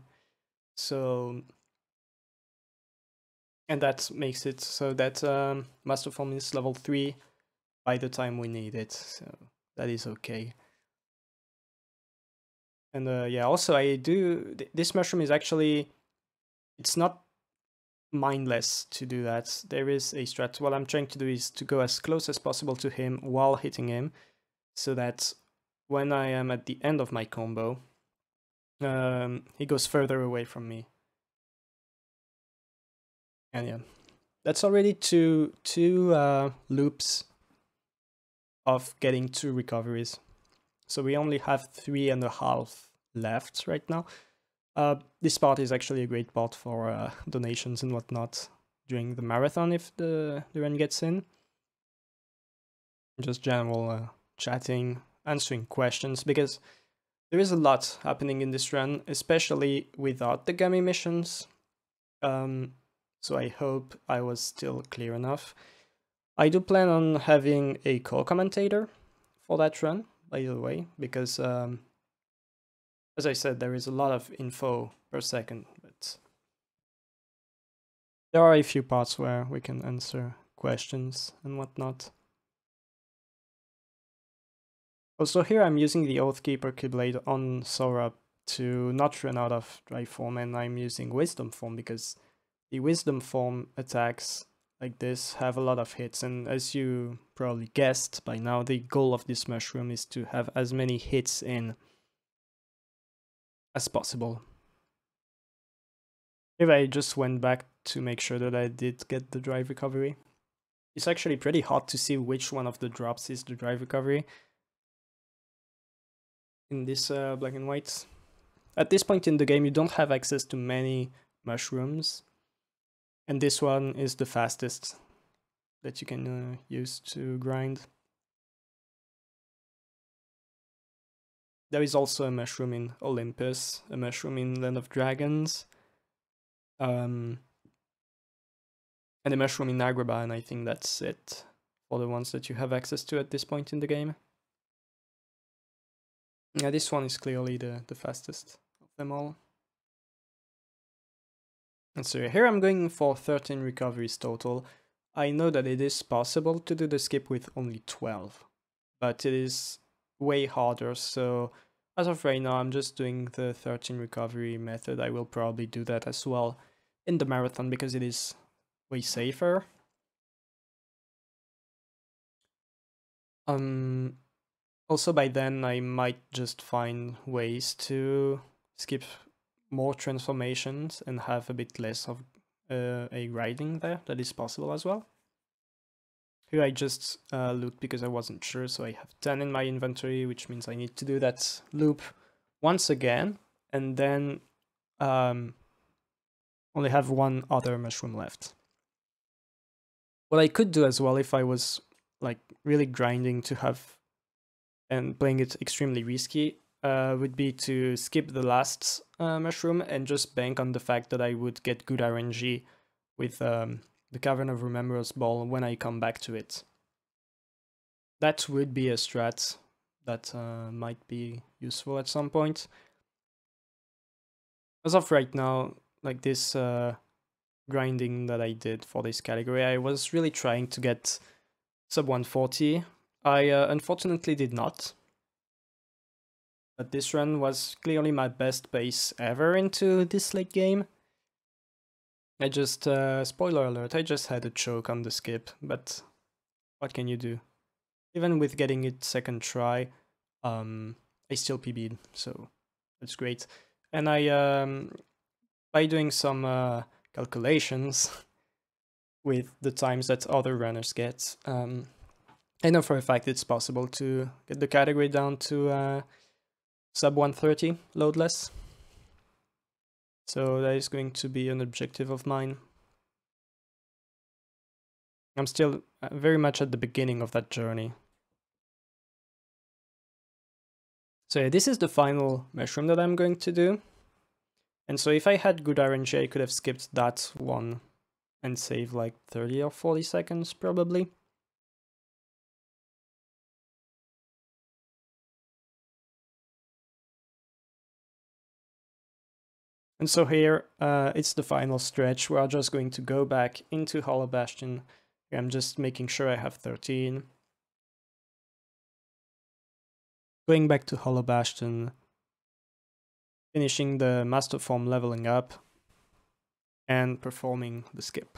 Speaker 1: So, and that makes it so that Master Form is level 3 by the time we need it, so that is okay. And yeah, also I do, this mushroom is actually, it's not mindless to do that. There is a strat. What I'm trying to do is to go as close as possible to him while hitting him, so that when I am at the end of my combo, he goes further away from me. And yeah, that's already two loops of getting 2 recoveries. So we only have 3.5 left right now. This part is actually a great part for donations and whatnot during the marathon if the run gets in. Just general chatting, answering questions, because there is a lot happening in this run, especially without the gummy missions. So I hope I was still clear enough. I do plan on having a co-commentator for that run, by the way, because as I said, there is a lot of info per second, but there are a few parts where we can answer questions and whatnot. Also here I'm using the Oathkeeper Keyblade on Sora to not run out of Dry Form, and I'm using Wisdom Form because the Wisdom Form attacks like this have a lot of hits, and as you probably guessed by now, the goal of this mushroom is to have as many hits in as possible. If I just went back to make sure that I did get the drive recovery. It's actually pretty hard to see which one of the drops is the drive recovery in this black and white. At this point in the game, you don't have access to many mushrooms, and this one is the fastest that you can use to grind. There is also a mushroom in Olympus, a mushroom in Land of Dragons, and a mushroom in Agrabah, and I think that's it for the ones that you have access to at this point in the game. Yeah, this one is clearly the fastest of them all. And so here I'm going for 13 recoveries total. I know that it is possible to do the skip with only 12, but it is way harder, so as of right now I'm just doing the 13 recovery method. I will probably do that as well in the marathon because it is way safer. Also by then I might just find ways to skip more transformations and have a bit less of a grinding there. That is possible as well. Here I just looped because I wasn't sure, so I have 10 in my inventory, which means I need to do that loop once again, and then only have one other mushroom left. What I could do as well, if I was like really grinding to have and playing it extremely risky, would be to skip the last mushroom and just bank on the fact that I would get good RNG with the Cavern of Remembrance Ball when I come back to it. That would be a strat that might be useful at some point. As of right now, like this grinding that I did for this category, I was really trying to get sub 140. I unfortunately did not. But this run was clearly my best pace ever into this late game. I just, spoiler alert, I just had a choke on the skip, but what can you do? Even with getting it second try, I still PB'd, so that's great. And I, by doing some calculations with the times that other runners get, I know for a fact it's possible to get the category down to sub 130 loadless. So that is going to be an objective of mine. I'm still very much at the beginning of that journey. So yeah, this is the final mushroom that I'm going to do. And so if I had good RNG, I could have skipped that one and save like 30 or 40 seconds probably. And so here, it's the final stretch. We are just going to go back into Hollow Bastion. I'm just making sure I have 13. Going back to Hollow Bastion, finishing the Master Form leveling up, and performing the skip.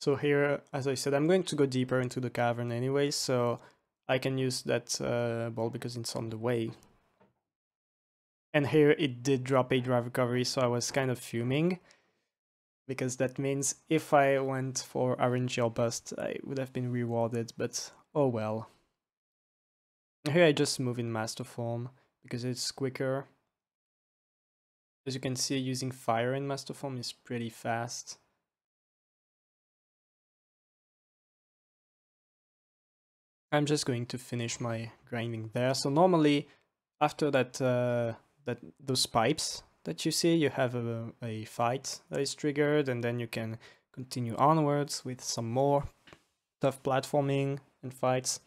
Speaker 1: So here, as I said, I'm going to go deeper into the cavern anyway, so I can use that ball because it's on the way. And here it did drop a drive recovery, so I was kind of fuming. because that means if I went for RNG or bust, I would have been rewarded, but oh well. Here I just move in master form because it's quicker. As you can see, using fire in master form is pretty fast. I'm just going to finish my grinding there. So normally, after those pipes that you see, you have a fight that is triggered, and then you can continue onwards with some more tough platforming and fights.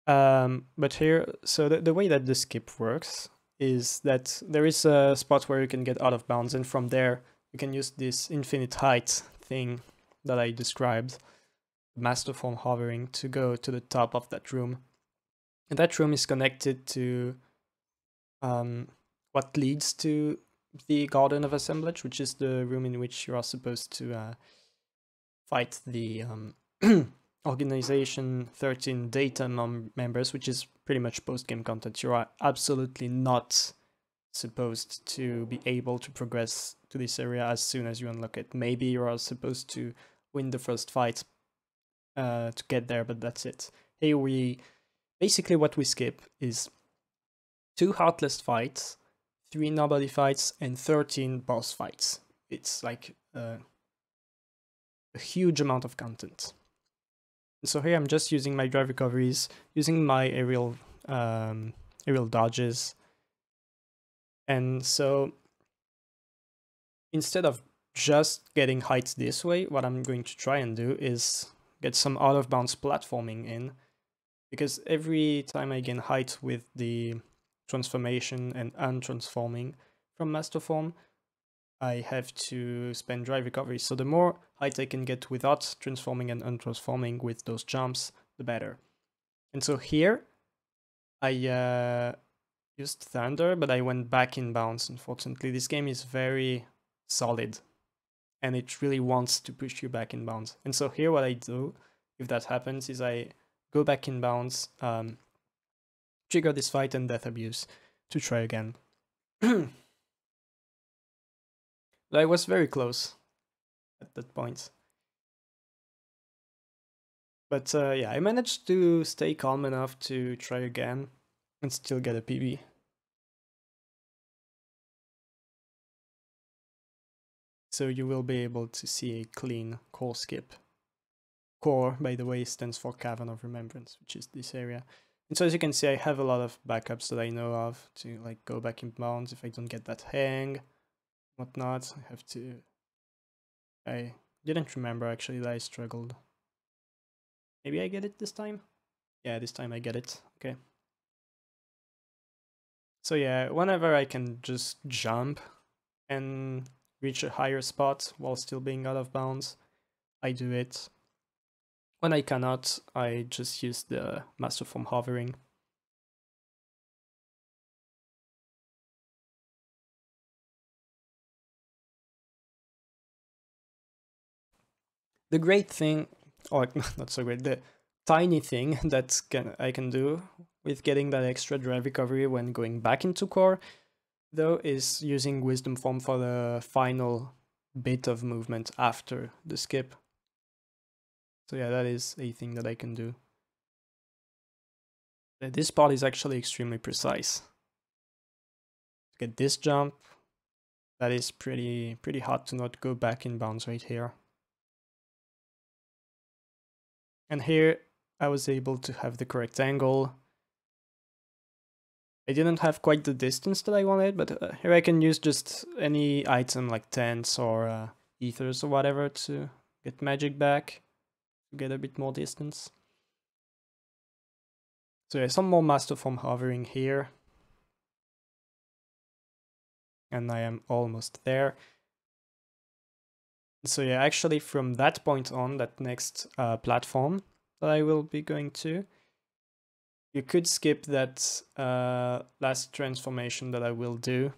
Speaker 1: But here, so the way that the skip works is that there is a spot where you can get out of bounds, and from there you can use this infinite height thing that I described, master form hovering, to go to the top of that room. And that room is connected to what leads to the Garden of Assemblage, which is the room in which you are supposed to fight the Organization 13 data members, which is pretty much post-game content. You are absolutely not supposed to be able to progress to this area as soon as you unlock it. Maybe you are supposed to win the first fight to get there, but that's it. Here basically what we skip is 2 Heartless fights, 3 Nobody fights, and 13 boss fights. It's like a huge amount of content. And so here I'm just using my drive recoveries, using my aerial dodges. And so instead of just getting heights this way, what I'm going to try and do is get some out of bounds platforming in, because every time I gain height with the transformation and untransforming from master form, I have to spend drive recovery. So the more height I can get without transforming and untransforming with those jumps, the better. And so here I used Thunder, but I went back in bounds. Unfortunately, this game is very solid and it really wants to push you back in bounds. And so here what I do, if that happens, is I go back in bounds, trigger this fight and Death Abuse to try again. But I was very close at that point. But yeah, I managed to stay calm enough to try again and still get a PB. So you will be able to see a clean core skip. Core, by the way, stands for Cavern of Remembrance, which is this area. And so as you can see, I have a lot of backups that I know of to like go back in bounds if I don't get that hang, whatnot. I have to... I didn't remember actually that I struggled. Maybe I get it this time? Yeah, this time I get it. Okay. So yeah, whenever I can just jump and reach a higher spot while still being out of bounds, I do it. When I cannot, I just use the master form hovering. The great thing, or not so great, the tiny thing that I can do with getting that extra drive recovery when going back into core, though, is using Wisdom Form for the final bit of movement after the skip. So yeah, that is a thing that I can do. This part is actually extremely precise. To get this jump, that is pretty hard to not go back in bounds right here. And here I was able to have the correct angle. I didn't have quite the distance that I wanted, but here I can use just any item like tents or ethers or whatever to get magic back, to get a bit more distance. So yeah, some more master form hovering here. And I am almost there. So yeah, actually from that point on, that next platform that I will be going to, you could skip that last transformation that I will do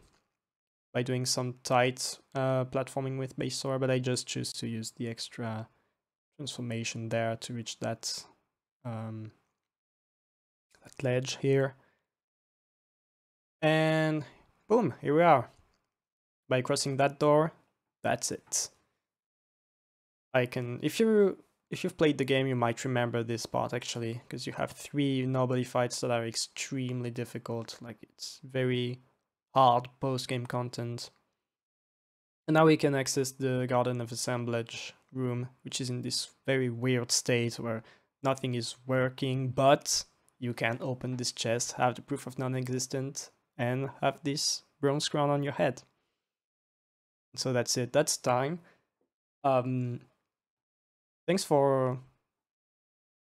Speaker 1: by doing some tight platforming with base sword, but I just choose to use the extra transformation there to reach that, that ledge here. And boom, here we are. by crossing that door, that's it. I can, if you've played the game, you might remember this part actually, because you have 3 nobody fights that are extremely difficult. Like, it's very hard post-game content. And now we can access the Garden of Assemblage room, which is in this very weird state where nothing is working, but you can open this chest, have the proof of non-existent, and have this bronze crown on your head. So that's it. That's time. Thanks for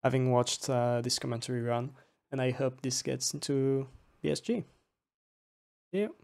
Speaker 1: having watched this commentary run, and I hope this gets into BSG. See you.